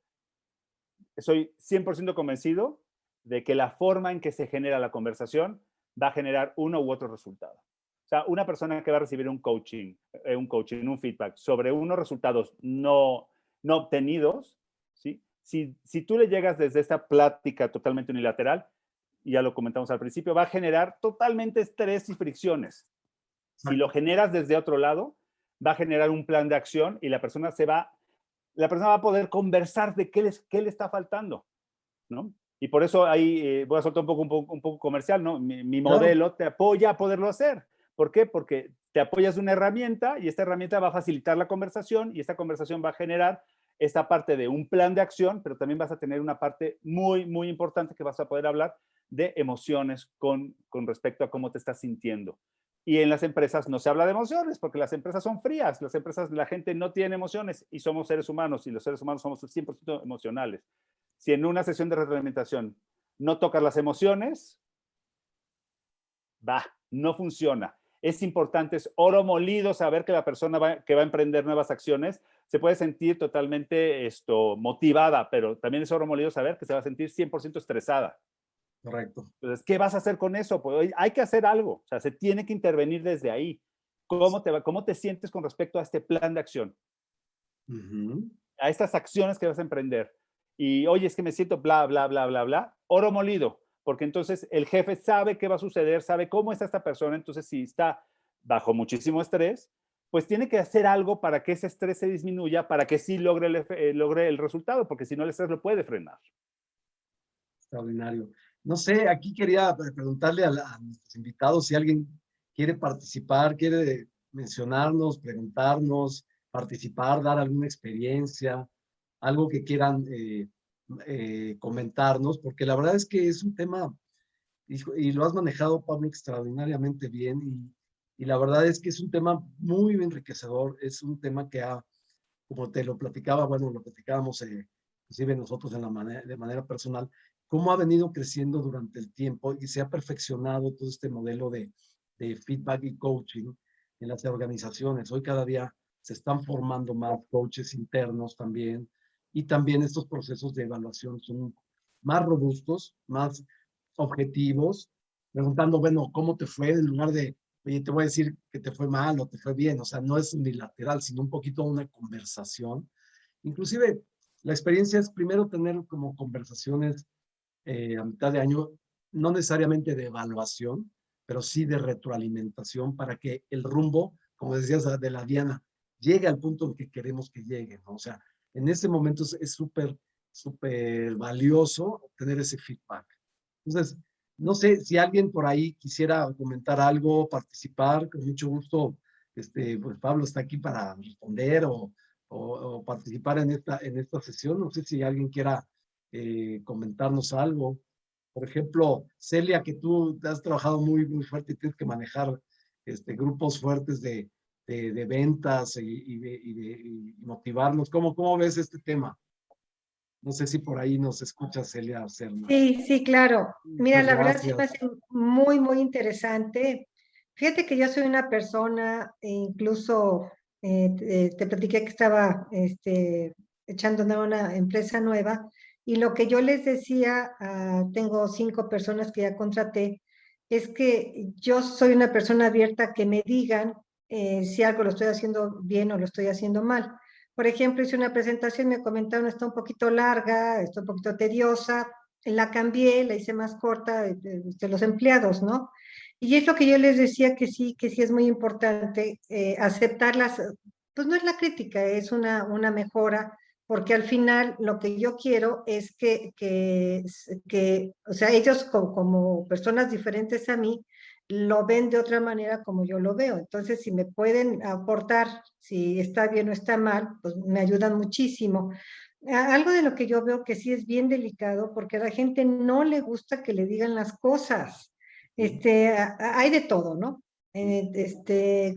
soy 100% convencido de que la forma en que se genera la conversación va a generar uno u otro resultado. O sea, una persona que va a recibir un feedback sobre unos resultados no obtenidos, ¿sí? Si tú le llegas desde esta plática totalmente unilateral, y ya lo comentamos al principio, va a generar totalmente estrés y fricciones. Si lo Exacto. generas desde otro lado, va a generar un plan de acción y la persona va a poder conversar de qué le está faltando, ¿no? Y por eso ahí voy a soltar un poco comercial, ¿no? Mi Claro, modelo te apoya a poderlo hacer. ¿Por qué? Porque te apoyas de una herramienta y esta herramienta va a facilitar la conversación y esta conversación va a generar esta parte de un plan de acción, pero también vas a tener una parte muy importante que vas a poder hablar de emociones con respecto a cómo te estás sintiendo. Y en las empresas no se habla de emociones porque las empresas son frías, las empresas, la gente no tiene emociones y somos seres humanos y los seres humanos somos 100% emocionales. Si en una sesión de retroalimentación no tocas las emociones, no funciona. Es importante, es oro molido saber que la persona que va a emprender nuevas acciones se puede sentir totalmente motivada, pero también es oro molido saber que se va a sentir 100% estresada. correcto. Entonces, ¿qué vas a hacer con eso? Pues hay que hacer algo, o sea, se tiene que intervenir desde ahí. ¿Cómo te sientes con respecto a este plan de acción? Ujú. A estas acciones que vas a emprender. Y oye, es que me siento bla, oro molido, porque entonces el jefe sabe qué va a suceder, sabe cómo está esta persona, entonces si está bajo muchísimo estrés, pues tiene que hacer algo para que ese estrés se disminuya, para que sí logre el resultado, porque si no el estrés lo puede frenar. Extraordinario. No sé, aquí quería preguntarle a nuestros invitados si alguien quiere participar, quiere mencionarnos, preguntarnos, participar, dar alguna experiencia, algo que quieran comentarnos, porque la verdad es que es un tema, y lo has manejado, Pablo, extraordinariamente bien, y la verdad es que es un tema muy enriquecedor, es un tema que ha, como te lo platicaba, bueno, lo platicábamos inclusive nosotros de manera personal, cómo ha venido creciendo durante el tiempo y se ha perfeccionado todo este modelo de feedback y coaching en las organizaciones. Hoy cada día se están formando más coaches internos también y también estos procesos de evaluación son más robustos, más objetivos, preguntando, bueno, ¿cómo te fue? En lugar de oye, te voy a decir que te fue mal o te fue bien. O sea, no es unilateral, sino un poquito una conversación. Inclusive, la experiencia es primero tener como conversaciones a mitad de año, no necesariamente de evaluación, pero sí de retroalimentación para que el rumbo, como decías de la Diana, llegue al punto en que queremos que llegue, ¿no? O sea, en ese momento es súper, súper valioso tener ese feedback. Entonces, no sé si alguien por ahí quisiera comentar algo, participar, con mucho gusto, pues Pablo está aquí para responder o participar en esta sesión. No sé si alguien quiera comentarnos algo. Por ejemplo, Celia, que tú has trabajado muy, muy fuerte y tienes que manejar grupos fuertes de ventas y motivarlos. ¿Cómo ves este tema? No sé si por ahí nos escucha Celia Serna. Sí, sí, claro. Mira, Muchas la verdad sí me gracias. hace muy, muy interesante. Fíjate que yo soy una persona, e incluso te platiqué que estaba echando a andar una empresa nueva y lo que yo les decía, tengo 5 personas que ya contraté, es que yo soy una persona abierta a que me digan si algo lo estoy haciendo bien o lo estoy haciendo mal. Por ejemplo, hice una presentación, me comentaron, está un poquito larga, está un poquito tediosa, la cambié, la hice más corta de los empleados, ¿no? Y es lo que yo les decía que sí es muy importante aceptarlas, pues no es la crítica, es una mejora, porque al final lo que yo quiero es que o sea, ellos como personas diferentes a mí, lo ven de otra manera como yo lo veo. Entonces, si me pueden aportar si está bien o está mal, pues me ayudan muchísimo. Algo de lo que yo veo que sí es bien delicado, porque a la gente no le gusta que le digan las cosas. Hay de todo, ¿no?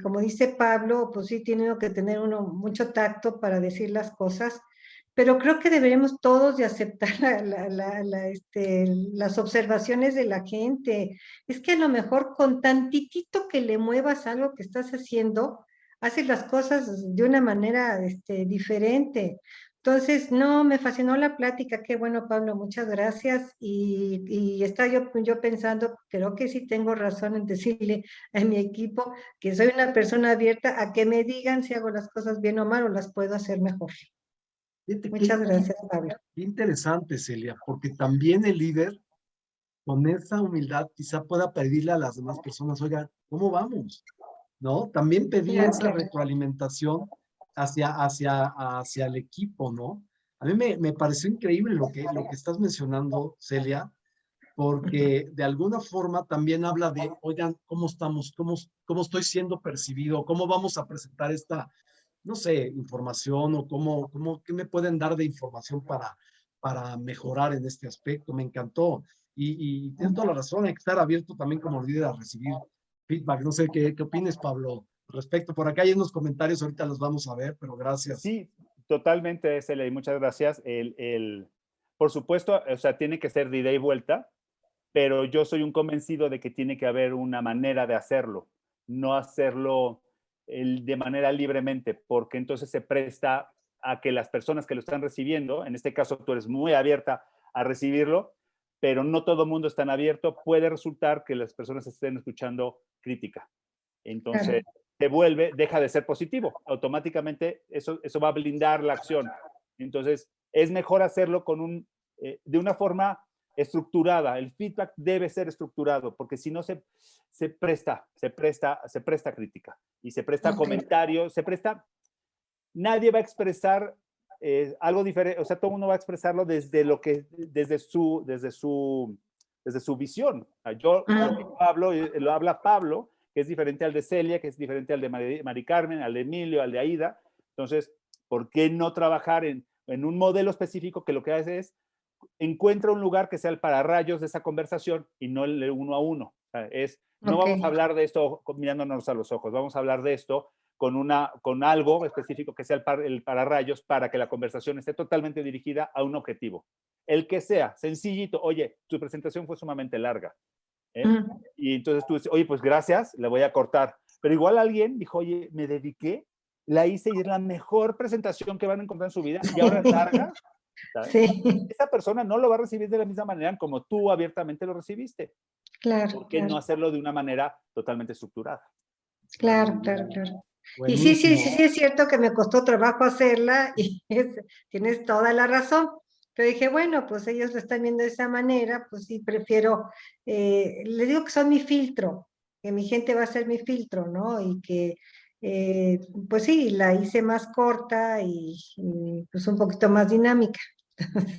Como dice Pablo, pues sí tiene uno que tener uno mucho tacto para decir las cosas, pero creo que deberemos todos de aceptar las observaciones de la gente. Es que a lo mejor con tantitito que le muevas algo que estás haciendo, haces las cosas de una manera diferente. Entonces, no, me fascinó la plática. Qué bueno, Pablo, muchas gracias. Y estaba yo pensando, creo que sí tengo razón en decirle a mi equipo que soy una persona abierta a que me digan si hago las cosas bien o mal o las puedo hacer mejor. Fíjate Muchas gracias, Pablo. qué interesante, Celia, porque también el líder, con esa humildad, quizá pueda pedirle a las demás personas, oiga, ¿cómo vamos? ¿No? También pedir Claro, esa claro. retroalimentación hacia el equipo, ¿no? A mí me pareció increíble lo que estás mencionando, Celia, porque de alguna forma también habla de, oigan, ¿cómo estamos? ¿Cómo estoy siendo percibido? ¿Cómo vamos a presentar esta, no sé, información o qué me pueden dar de información para mejorar en este aspecto? Me encantó. Y tienes toda la razón, hay que estar abierto también como líder a recibir feedback. No sé qué opines, Pablo, al respecto. Por acá hay unos comentarios, ahorita los vamos a ver, pero gracias. Sí, totalmente, Celia, y muchas gracias. Por supuesto, o sea, tiene que ser de ida y vuelta, pero yo soy un convencido de que tiene que haber una manera de hacerlo, no hacerlo de manera libremente, porque entonces se presta a que las personas que lo están recibiendo, en este caso tú eres muy abierta a recibirlo, pero no todo el mundo es tan abierto, puede resultar que las personas estén escuchando crítica. Entonces, Claro. deja de ser positivo. Automáticamente eso va a blindar la acción. Entonces, es mejor hacerlo de una forma estructurada. El feedback debe ser estructurado, porque si no se presta a crítica y se presta a Ok. comentarios, nadie va a expresar algo diferente, o sea, todo el mundo va a expresarlo desde su visión. Lo que yo hablo, lo habla Pablo, que es diferente al de Celia, que es diferente al de Mari Carmen, al de Emilio, al de Aida. Entonces, ¿por qué no trabajar en un modelo específico que lo que hace es encuentra un lugar que sea el pararrayos de esa conversación y no el de uno a uno? O sea, no Ok. vamos a hablar de esto mirándonos a los ojos, vamos a hablar de esto con algo específico que sea el pararrayos para que la conversación esté totalmente dirigida a un objetivo. El que sea, sencillito, oye, tu presentación fue sumamente larga. Y entonces tú dices, oye, pues gracias, le voy a cortar. Pero igual alguien dijo, oye, me dediqué, la hice y es la mejor presentación que van a encontrar en su vida y ahora es larga. ¿sabes? Sí, Esa persona no lo va a recibir de la misma manera como tú abiertamente lo recibiste. claro, ¿Por qué no claro, hacerlo de una manera totalmente estructurada? claro, claro, claro. Y sí, sí, sí, Buenísimo. sí es cierto que me costó trabajo hacerla y tienes toda la razón. Pero dije, bueno, pues ellos lo están viendo de esa manera, pues sí, prefiero, les digo que son mi filtro, que mi gente va a ser mi filtro, ¿no? Y que, pues sí, la hice más corta y, pues un poquito más dinámica.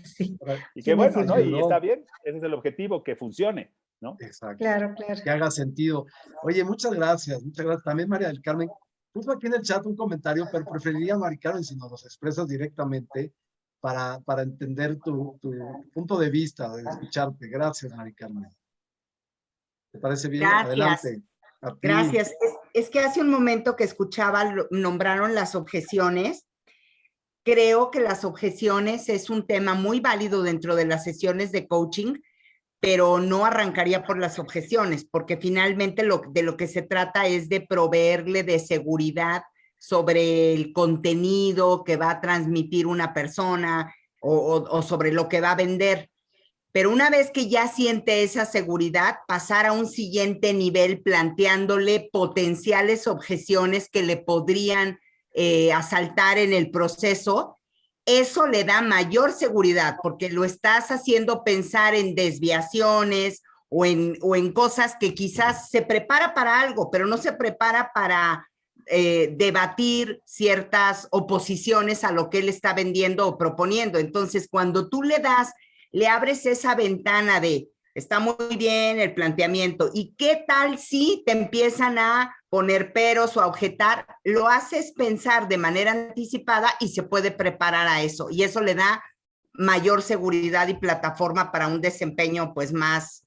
Sí, Y sí qué me bueno, ¿no? sirvió. Y está Ayudó. bien, ese es el objetivo, que funcione, ¿no? Exacto. Claro, claro. Que haga sentido. Oye, muchas gracias, muchas gracias. También María del Carmen, puso aquí en el chat un comentario, pero preferiría, Mari Carmen, si nos los expresas directamente para entender tu punto de vista, de escucharte. Gracias, Mari Carmen. ¿Te parece bien? Gracias, Adelante. A ti. gracias. Es que hace un momento que escuchaba, nombraron las objeciones. Creo que las objeciones es un tema muy válido dentro de las sesiones de coaching, pero no arrancaría por las objeciones, porque finalmente de lo que se trata es de proveerle de seguridad sobre el contenido que va a transmitir una persona o sobre lo que va a vender. Pero una vez que ya siente esa seguridad, pasar a un siguiente nivel planteándole potenciales objeciones que le podrían asaltar en el proceso, eso le da mayor seguridad porque lo estás haciendo pensar en desviaciones o en cosas que quizás se prepara para algo, pero no se prepara para debatir ciertas oposiciones a lo que él está vendiendo o proponiendo. Entonces, cuando tú le abres esa ventana de, está muy bien el planteamiento, ¿y qué tal si te empiezan a poner peros o a objetar? Lo haces pensar de manera anticipada y se puede preparar a eso. Y eso le da mayor seguridad y plataforma para un desempeño pues más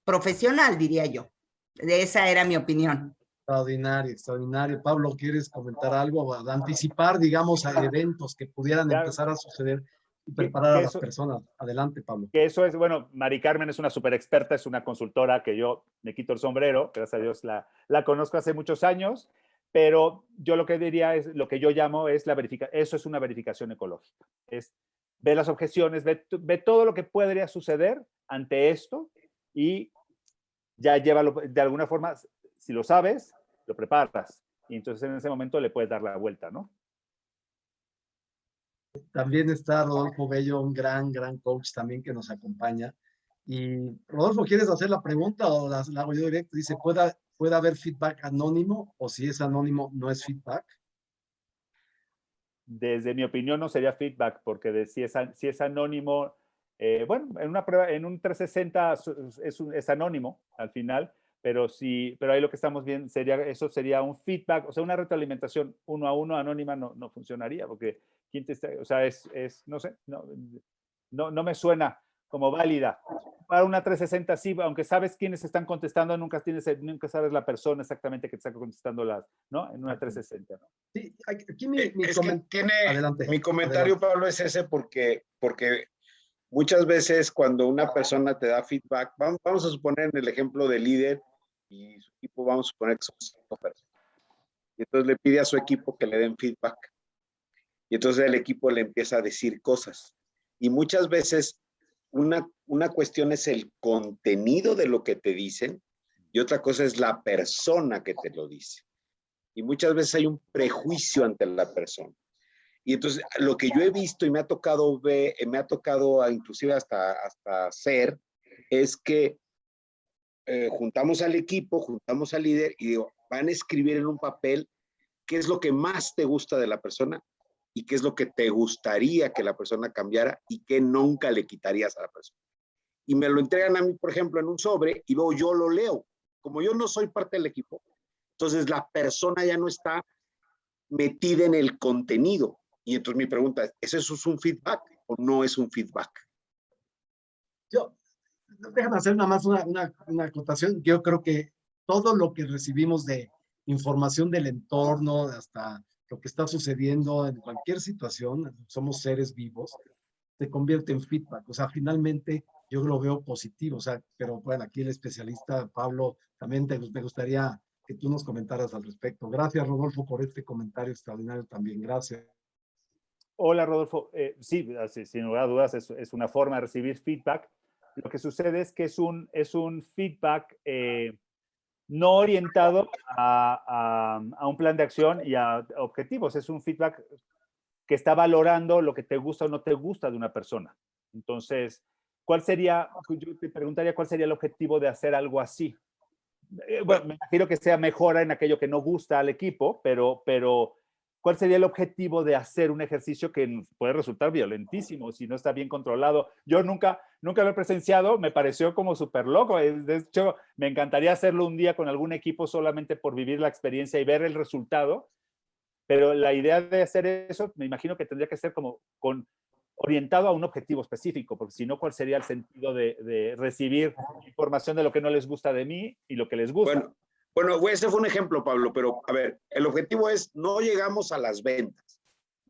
profesional, diría yo. Esa era mi opinión. Extraordinario, extraordinario. Pablo, ¿quieres comentar algo o anticipar, digamos, a eventos que pudieran Ya, empezar a suceder y preparar a que las eso, personas? Adelante, Pablo. que eso es, bueno, Mari Carmen es una súper experta, es una consultora que yo me quito el sombrero, gracias a Dios la conozco hace muchos años, pero yo lo que diría es, lo que yo llamo es eso es una verificación ecológica, es ver las objeciones, ve todo lo que podría suceder ante esto y ya llévalo, de alguna forma, si lo sabes, lo preparas y entonces en ese momento le puedes dar la vuelta, ¿no? También está Rodolfo Bello, un gran coach también que nos acompaña. Y Rodolfo, ¿quieres hacer la pregunta o la hago yo directo? Dice, ¿puede haber feedback anónimo o si es anónimo no es feedback? Desde mi opinión no sería feedback, porque si es anónimo, bueno, en una prueba, en un 360 es anónimo al final, pero ahí lo que estamos viendo eso sería un feedback, o sea, una retroalimentación uno a uno anónima no funcionaría, porque o sea, no sé, no me suena como válida. Para una 360 sí, aunque sabes quiénes están contestando, nunca sabes la persona exactamente que te está contestando ¿no? En una 360, ¿no? Sí, aquí mi Es que Adelante. mi comentario, Adelante. Pablo, es ese porque muchas veces cuando una persona te da feedback, vamos a suponer en el ejemplo del líder y su equipo, vamos a suponer que son 5 personas. Y entonces le pide a su equipo que le den feedback. Y entonces el equipo le empieza a decir cosas. Y muchas veces una cuestión es el contenido de lo que te dicen y otra cosa es la persona que te lo dice. Y muchas veces hay un prejuicio ante la persona. Y entonces lo que yo he visto y me ha tocado ver, inclusive hasta hacer, es que juntamos al equipo, juntamos al líder y digo, van a escribir en un papel qué es lo que más te gusta de la persona y qué es lo que te gustaría que la persona cambiara y qué nunca le quitarías a la persona. Y me lo entregan a mí, por ejemplo, en un sobre y luego yo lo leo. Como yo no soy parte del equipo, entonces la persona ya no está metida en el contenido. Y entonces mi pregunta es, ¿eso es un feedback o no es un feedback? Déjame hacer nada más una acotación. Yo creo que todo lo que recibimos de información del entorno, hasta lo que está sucediendo en cualquier situación, somos seres vivos, se convierte en feedback. O sea, finalmente yo lo veo positivo. O sea, pero bueno, aquí el especialista Pablo, también me gustaría que tú nos comentaras al respecto. Gracias, Rodolfo, por este comentario extraordinario también. Gracias. Hola, Rodolfo. Sí, sin lugar a dudas es una forma de recibir feedback. Lo que sucede es que es un feedback no orientado a un plan de acción y a objetivos. Es un feedback que está valorando lo que te gusta o no te gusta de una persona. Entonces, yo te preguntaría cuál sería el objetivo de hacer algo así. Bueno, me imagino que sea mejora en aquello que no gusta al equipo, pero ¿cuál sería el objetivo de hacer un ejercicio que puede resultar violentísimo si no está bien controlado? Yo nunca lo he presenciado, me pareció como súper loco. De hecho, me encantaría hacerlo un día con algún equipo solamente por vivir la experiencia y ver el resultado, pero la idea de hacer eso, me imagino que tendría que ser como orientado a un objetivo específico, porque si no, ¿cuál sería el sentido de recibir información de lo que no les gusta de mí y lo que les gusta? Bueno, ese fue un ejemplo, Pablo, pero a ver, el objetivo es no llegamos a las ventas,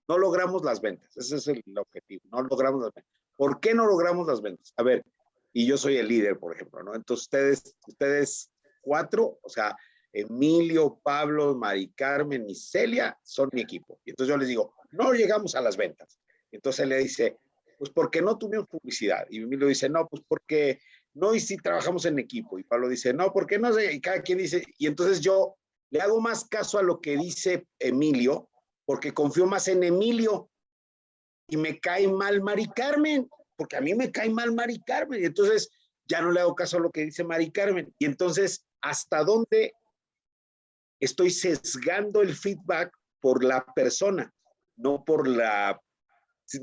no logramos las ventas, ese es el objetivo, no logramos las ventas. ¿Por qué no logramos las ventas? A ver, y yo soy el líder, por ejemplo, ¿no? Entonces ustedes 4, o sea, Emilio, Pablo, Mari Carmen y Celia son mi equipo. Y entonces yo les digo, no llegamos a las ventas. Entonces él le dice, pues porque no tuvimos publicidad. Y Emilio dice, no, pues porque no, y si trabajamos en equipo. Y Pablo dice, no, porque no sé, y cada quien dice, y entonces yo le hago más caso a lo que dice Emilio, porque confío más en Emilio y me cae mal Mari Carmen, porque a mí me cae mal Mari Carmen. Y entonces ya no le hago caso a lo que dice Mari Carmen. Y entonces, ¿hasta dónde estoy sesgando el feedback por la persona, no por la...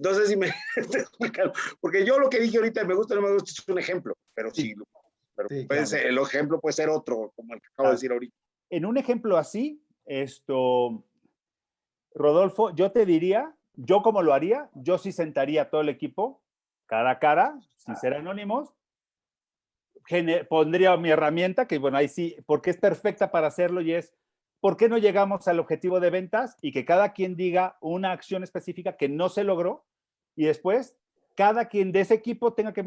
No sé si me estoy explicando, porque yo lo que dije ahorita, me gusta o no me gusta, es un ejemplo, pero sí, pero Sí, puede claro. ser, el ejemplo puede ser otro, como el que acabo de decir ahorita. En un ejemplo así, Rodolfo, yo te diría, yo como lo haría, yo sí sentaría a todo el equipo cara a cara, sin ser anónimos, pondría mi herramienta, que bueno, ahí sí, porque es perfecta para hacerlo y es, ¿por qué no llegamos al objetivo de ventas? Y que cada quien diga una acción específica que no se logró y después cada quien de ese equipo tenga que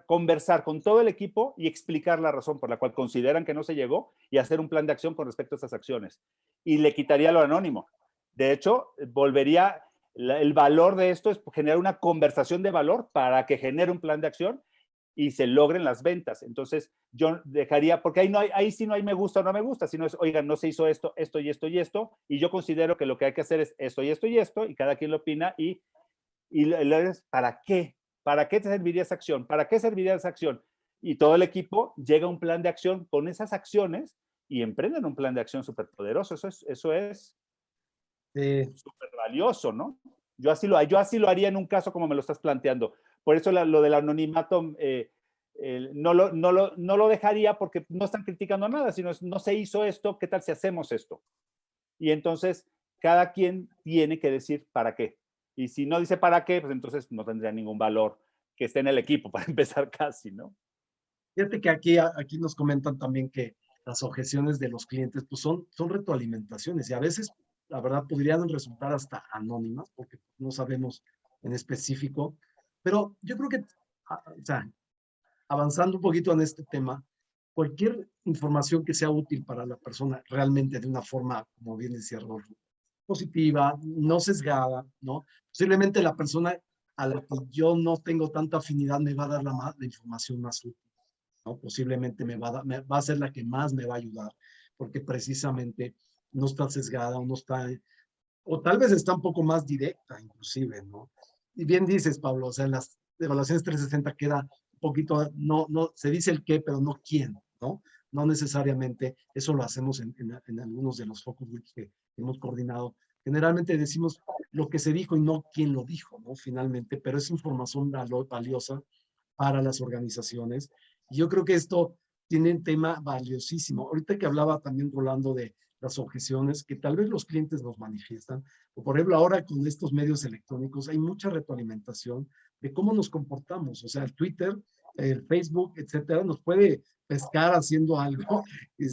conversar con todo el equipo y explicar la razón por la cual consideran que no se llegó y hacer un plan de acción con respecto a esas acciones. Y le quitaría lo anónimo. De hecho, el valor de esto es generar una conversación de valor para que genere un plan de acción y se logren las ventas. Entonces, yo dejaría, porque ahí sí no hay me gusta o no me gusta, sino es, oigan, no se hizo esto, esto y esto y esto, y yo considero que lo que hay que hacer es esto y esto y esto, y cada quien lo opina, y ¿para qué? ¿Para qué te serviría esa acción? ¿Para qué serviría esa acción? Y todo el equipo llega a un plan de acción con esas acciones y emprenden un plan de acción súper poderoso. Eso es súper valioso, ¿no? Yo así lo haría en un caso como me lo estás planteando. Por eso lo del anonimato no lo dejaría porque no están criticando nada, sino no se hizo esto, ¿qué tal si hacemos esto? Y entonces cada quien tiene que decir para qué. Y si no dice para qué, pues entonces no tendría ningún valor que esté en el equipo para empezar casi, ¿no? Fíjate que aquí nos comentan también que las objeciones de los clientes pues son retroalimentaciones y a veces, la verdad, podrían resultar hasta anónimas porque no sabemos en específico. Pero yo creo que, o sea, avanzando un poquito en este tema, cualquier información que sea útil para la persona realmente de una forma, como bien decía Rodolfo, positiva, no sesgada, ¿no? Posiblemente la persona a la que yo no tengo tanta afinidad me va a dar la información más útil, ¿no? Posiblemente me va a ser la que más me va a ayudar, porque precisamente no está sesgada o no está, o tal vez está un poco más directa inclusive, ¿no? Y bien dices, Pablo, o sea, en las evaluaciones 360 queda un poquito, no, se dice el qué, pero no quién, ¿no? No necesariamente, eso lo hacemos en algunos de los focus groups que hemos coordinado. Generalmente decimos lo que se dijo y no quién lo dijo, ¿no? Finalmente, pero es información valiosa para las organizaciones. Y yo creo que esto tiene un tema valiosísimo. Ahorita que hablaba también, Rolando, de las objeciones que tal vez los clientes nos manifiestan, o por ejemplo ahora con estos medios electrónicos hay mucha retroalimentación de cómo nos comportamos, o sea, el Twitter, el Facebook, etcétera, nos puede pescar haciendo algo, y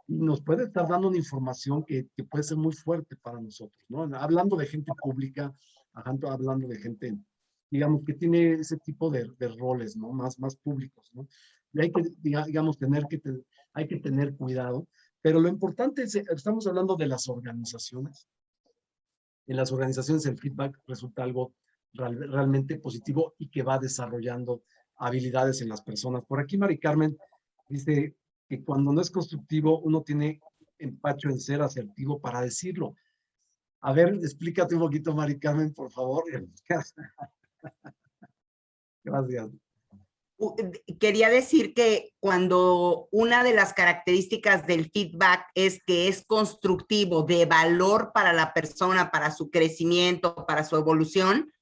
nos puede estar dando una información que puede ser muy fuerte para nosotros, ¿no? Hablando de gente pública, hablando de gente, digamos, que tiene ese tipo de roles, ¿no? Más públicos, ¿no? Y hay que, digamos, hay que tener cuidado, pero lo importante es, estamos hablando de las organizaciones, en las organizaciones el feedback resulta algo realmente positivo y que va desarrollando habilidades en las personas. Por aquí Mari Carmen dice que cuando no es constructivo uno tiene empacho en ser asertivo para decirlo. A ver, explícate un poquito, Mari Carmen, por favor. Gracias. Quería decir que cuando una de las características del feedback es que es constructivo, de valor para la persona, para su crecimiento, para su evolución,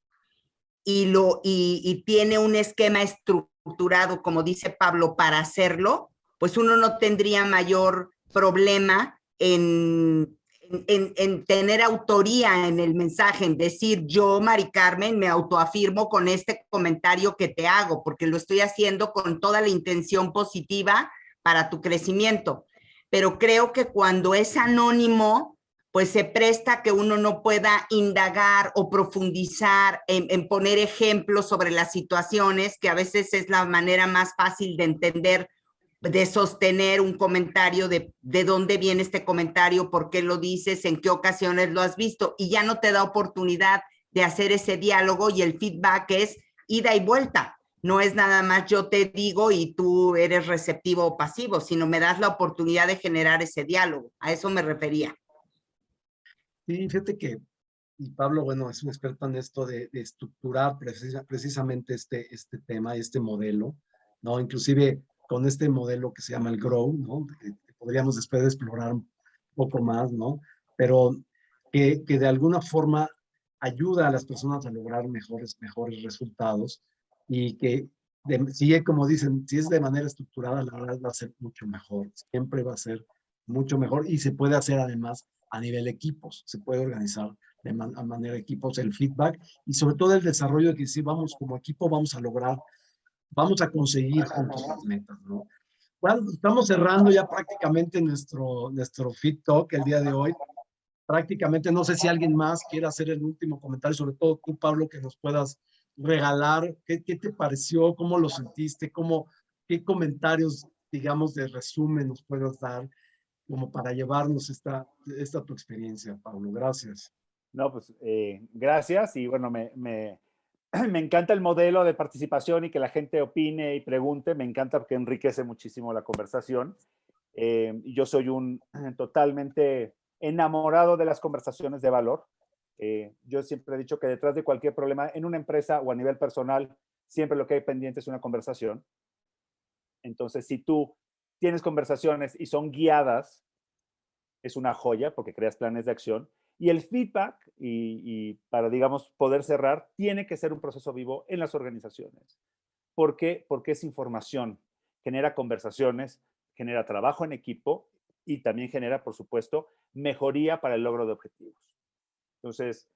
y tiene un esquema estructurado, como dice Pablo, para hacerlo, pues uno no tendría mayor problema en tener autoría en el mensaje, en decir yo, Mari Carmen, me autoafirmo con este comentario que te hago, porque lo estoy haciendo con toda la intención positiva para tu crecimiento. Pero creo que cuando es anónimo, pues se presta que uno no pueda indagar o profundizar en poner ejemplos sobre las situaciones, que a veces es la manera más fácil de entender, de sostener un comentario, de dónde viene este comentario, por qué lo dices, en qué ocasiones lo has visto, y ya no te da oportunidad de hacer ese diálogo, y el feedback es ida y vuelta. No es nada más yo te digo y tú eres receptivo o pasivo, sino me das la oportunidad de generar ese diálogo. A eso me refería. Sí, fíjate que, y Pablo, bueno, es un experto en esto de estructurar precisamente este tema, este modelo, ¿no? Inclusive con este modelo que se llama el GROW, ¿no? Que podríamos después explorar un poco más, ¿no? Pero que de alguna forma ayuda a las personas a lograr mejores resultados y que, si como dicen, si es de manera estructurada, la verdad va a ser mucho mejor, siempre va a ser mucho mejor y se puede hacer además a nivel equipos, se puede organizar de manera equipos el feedback y sobre todo el desarrollo de que si vamos como equipo vamos a lograr, vamos a conseguir juntos las metas, ¿no? Bueno, estamos cerrando ya prácticamente nuestro Fit Talk el día de hoy. Prácticamente no sé si alguien más quiere hacer el último comentario, sobre todo tú, Pablo, que nos puedas regalar, ¿qué te pareció? ¿Cómo lo sentiste? ¿Qué comentarios, digamos, de resumen nos puedas dar como para llevarnos esta tu experiencia, Pablo? Gracias. No, pues gracias y bueno, me encanta el modelo de participación y que la gente opine y pregunte, me encanta porque enriquece muchísimo la conversación. Yo soy un totalmente enamorado de las conversaciones de valor. Yo siempre he dicho que detrás de cualquier problema en una empresa o a nivel personal, siempre lo que hay pendiente es una conversación. Entonces, si tú tienes conversaciones y son guiadas, es una joya porque creas planes de acción. Y el feedback, y para, digamos, poder cerrar, tiene que ser un proceso vivo en las organizaciones. ¿Por qué? Porque es información, genera conversaciones, genera trabajo en equipo y también genera, por supuesto, mejoría para el logro de objetivos. Entonces,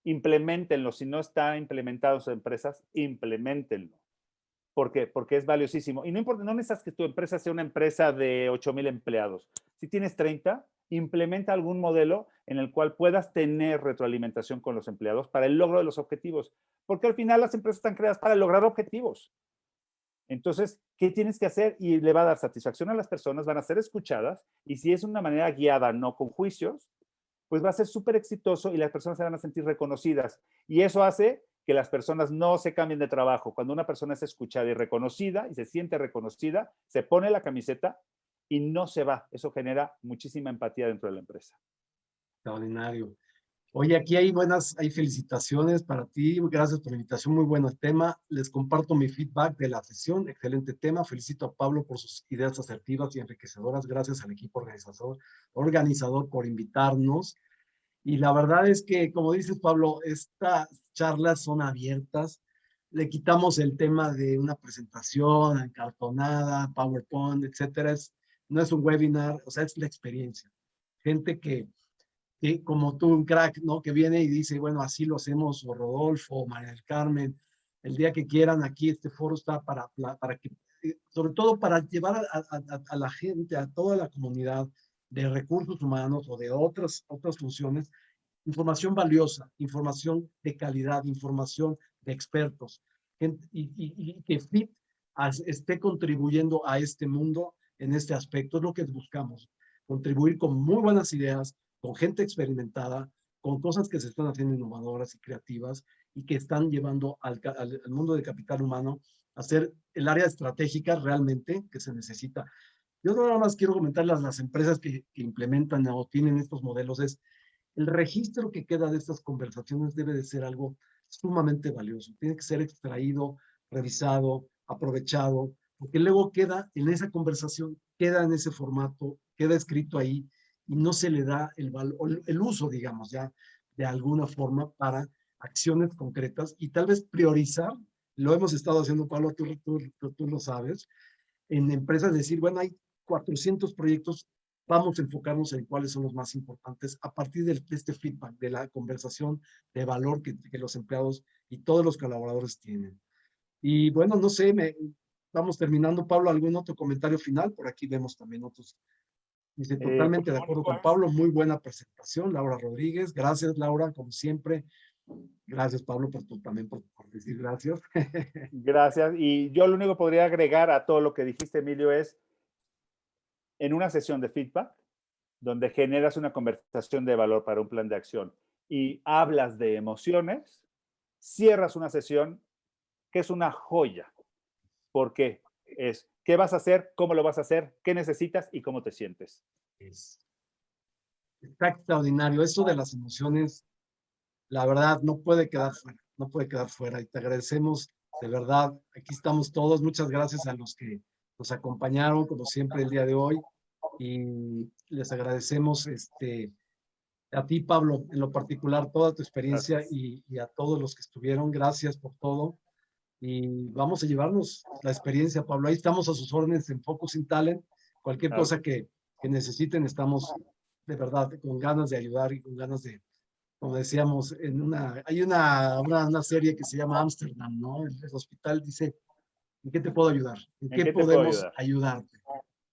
implementenlo. Si no está implementado en sus empresas, implementenlo. ¿Por qué? Porque es valiosísimo. Y no importa, no necesitas que tu empresa sea una empresa de 8,000 empleados. Si tienes 30, implementa algún modelo en el cual puedas tener retroalimentación con los empleados para el logro de los objetivos. Porque al final las empresas están creadas para lograr objetivos. Entonces, ¿qué tienes que hacer? Y le va a dar satisfacción a las personas, van a ser escuchadas, y si es una manera guiada, no con juicios, pues va a ser súper exitoso y las personas se van a sentir reconocidas. Y eso hace que las personas no se cambien de trabajo. Cuando una persona es escuchada y reconocida y se siente reconocida, se pone la camiseta y no se va. Eso genera muchísima empatía dentro de la empresa. Extraordinario. Oye, aquí hay felicitaciones para ti. Gracias por la invitación. Muy buen tema. Les comparto mi feedback de la sesión. Excelente tema. Felicito a Pablo por sus ideas asertivas y enriquecedoras. Gracias al equipo organizador por invitarnos. Y la verdad es que, como dices, Pablo, estas charlas son abiertas. Le quitamos el tema de una presentación encartonada, PowerPoint, etcétera. No es un webinar, o sea, es la experiencia. Gente que como tú, un crack, ¿no? Que viene y dice, bueno, así lo hacemos, o Rodolfo, o María del Carmen, el día que quieran, aquí este foro está para que, sobre todo para llevar a la gente, a toda la comunidad de recursos humanos o de otras funciones, información valiosa, información de calidad, información de expertos, y que FIT esté contribuyendo a este mundo en este aspecto. Es lo que buscamos, contribuir con muy buenas ideas, con gente experimentada, con cosas que se están haciendo innovadoras y creativas y que están llevando al mundo de capital humano a ser el área estratégica realmente que se necesita. Yo nada más quiero comentarles a las empresas que implementan o tienen estos modelos, es el registro que queda de estas conversaciones debe de ser algo sumamente valioso. Tiene que ser extraído, revisado, aprovechado, porque luego queda en esa conversación, queda en ese formato, queda escrito ahí y no se le da el uso, digamos, ya de alguna forma para acciones concretas y tal vez priorizar. Lo hemos estado haciendo, Pablo, tú lo sabes, en empresas decir, bueno, hay 400 proyectos, vamos a enfocarnos en cuáles son los más importantes a partir de este feedback, de la conversación de valor que los empleados y todos los colaboradores tienen. Y bueno, no sé, vamos terminando. Pablo, ¿algún otro comentario final? Por aquí vemos también otros. Dice, totalmente de acuerdo con Pablo, muy buena presentación, Laura Rodríguez. Gracias, Laura, como siempre. Gracias, Pablo, también por decir gracias. Gracias. Y yo lo único que podría agregar a todo lo que dijiste, Emilio, es en una sesión de feedback, donde generas una conversación de valor para un plan de acción y hablas de emociones, cierras una sesión que es una joya. ¿Por qué? Es qué vas a hacer, cómo lo vas a hacer, qué necesitas y cómo te sientes. Está extraordinario. Eso de las emociones, la verdad, no puede quedar fuera. No puede quedar fuera. Y te agradecemos, de verdad. Aquí estamos todos. Muchas gracias a los que nos acompañaron, como siempre, el día de hoy. Y les agradecemos a ti, Pablo, en lo particular, toda tu experiencia y a todos los que estuvieron. Gracias por todo. Y vamos a llevarnos la experiencia, Pablo. Ahí estamos a sus órdenes en Focus in Talent. Cualquier cosa que necesiten, estamos de verdad con ganas de ayudar y con ganas de, como decíamos, hay una serie que se llama Amsterdam, ¿no? El hospital dice, ¿en qué te puedo ayudar? ¿En qué podemos ayudarte?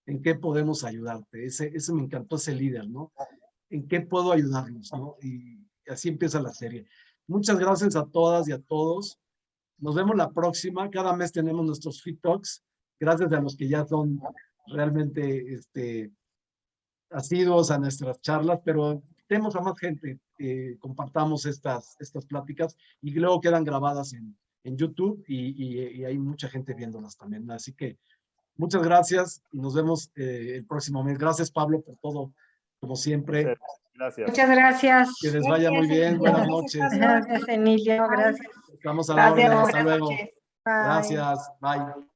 ¿En qué podemos ayudarte? Ese me encantó, ese líder, ¿no? ¿En qué puedo ayudarnos, no? Y así empieza la serie. Muchas gracias a todas y a todos. Nos vemos la próxima. Cada mes tenemos nuestros Fit Talks. Gracias a los que ya son realmente asiduos a nuestras charlas, pero tenemos a más gente. Compartamos estas pláticas y luego quedan grabadas en YouTube y hay mucha gente viéndolas también. Así que muchas gracias y nos vemos el próximo mes. Gracias, Pablo, por todo, como siempre. Gracias. Muchas gracias. Que les vaya muy bien. Buenas noches. Gracias, Emilio. Gracias. Estamos a la orden. Hasta luego. Bye. Gracias. Bye.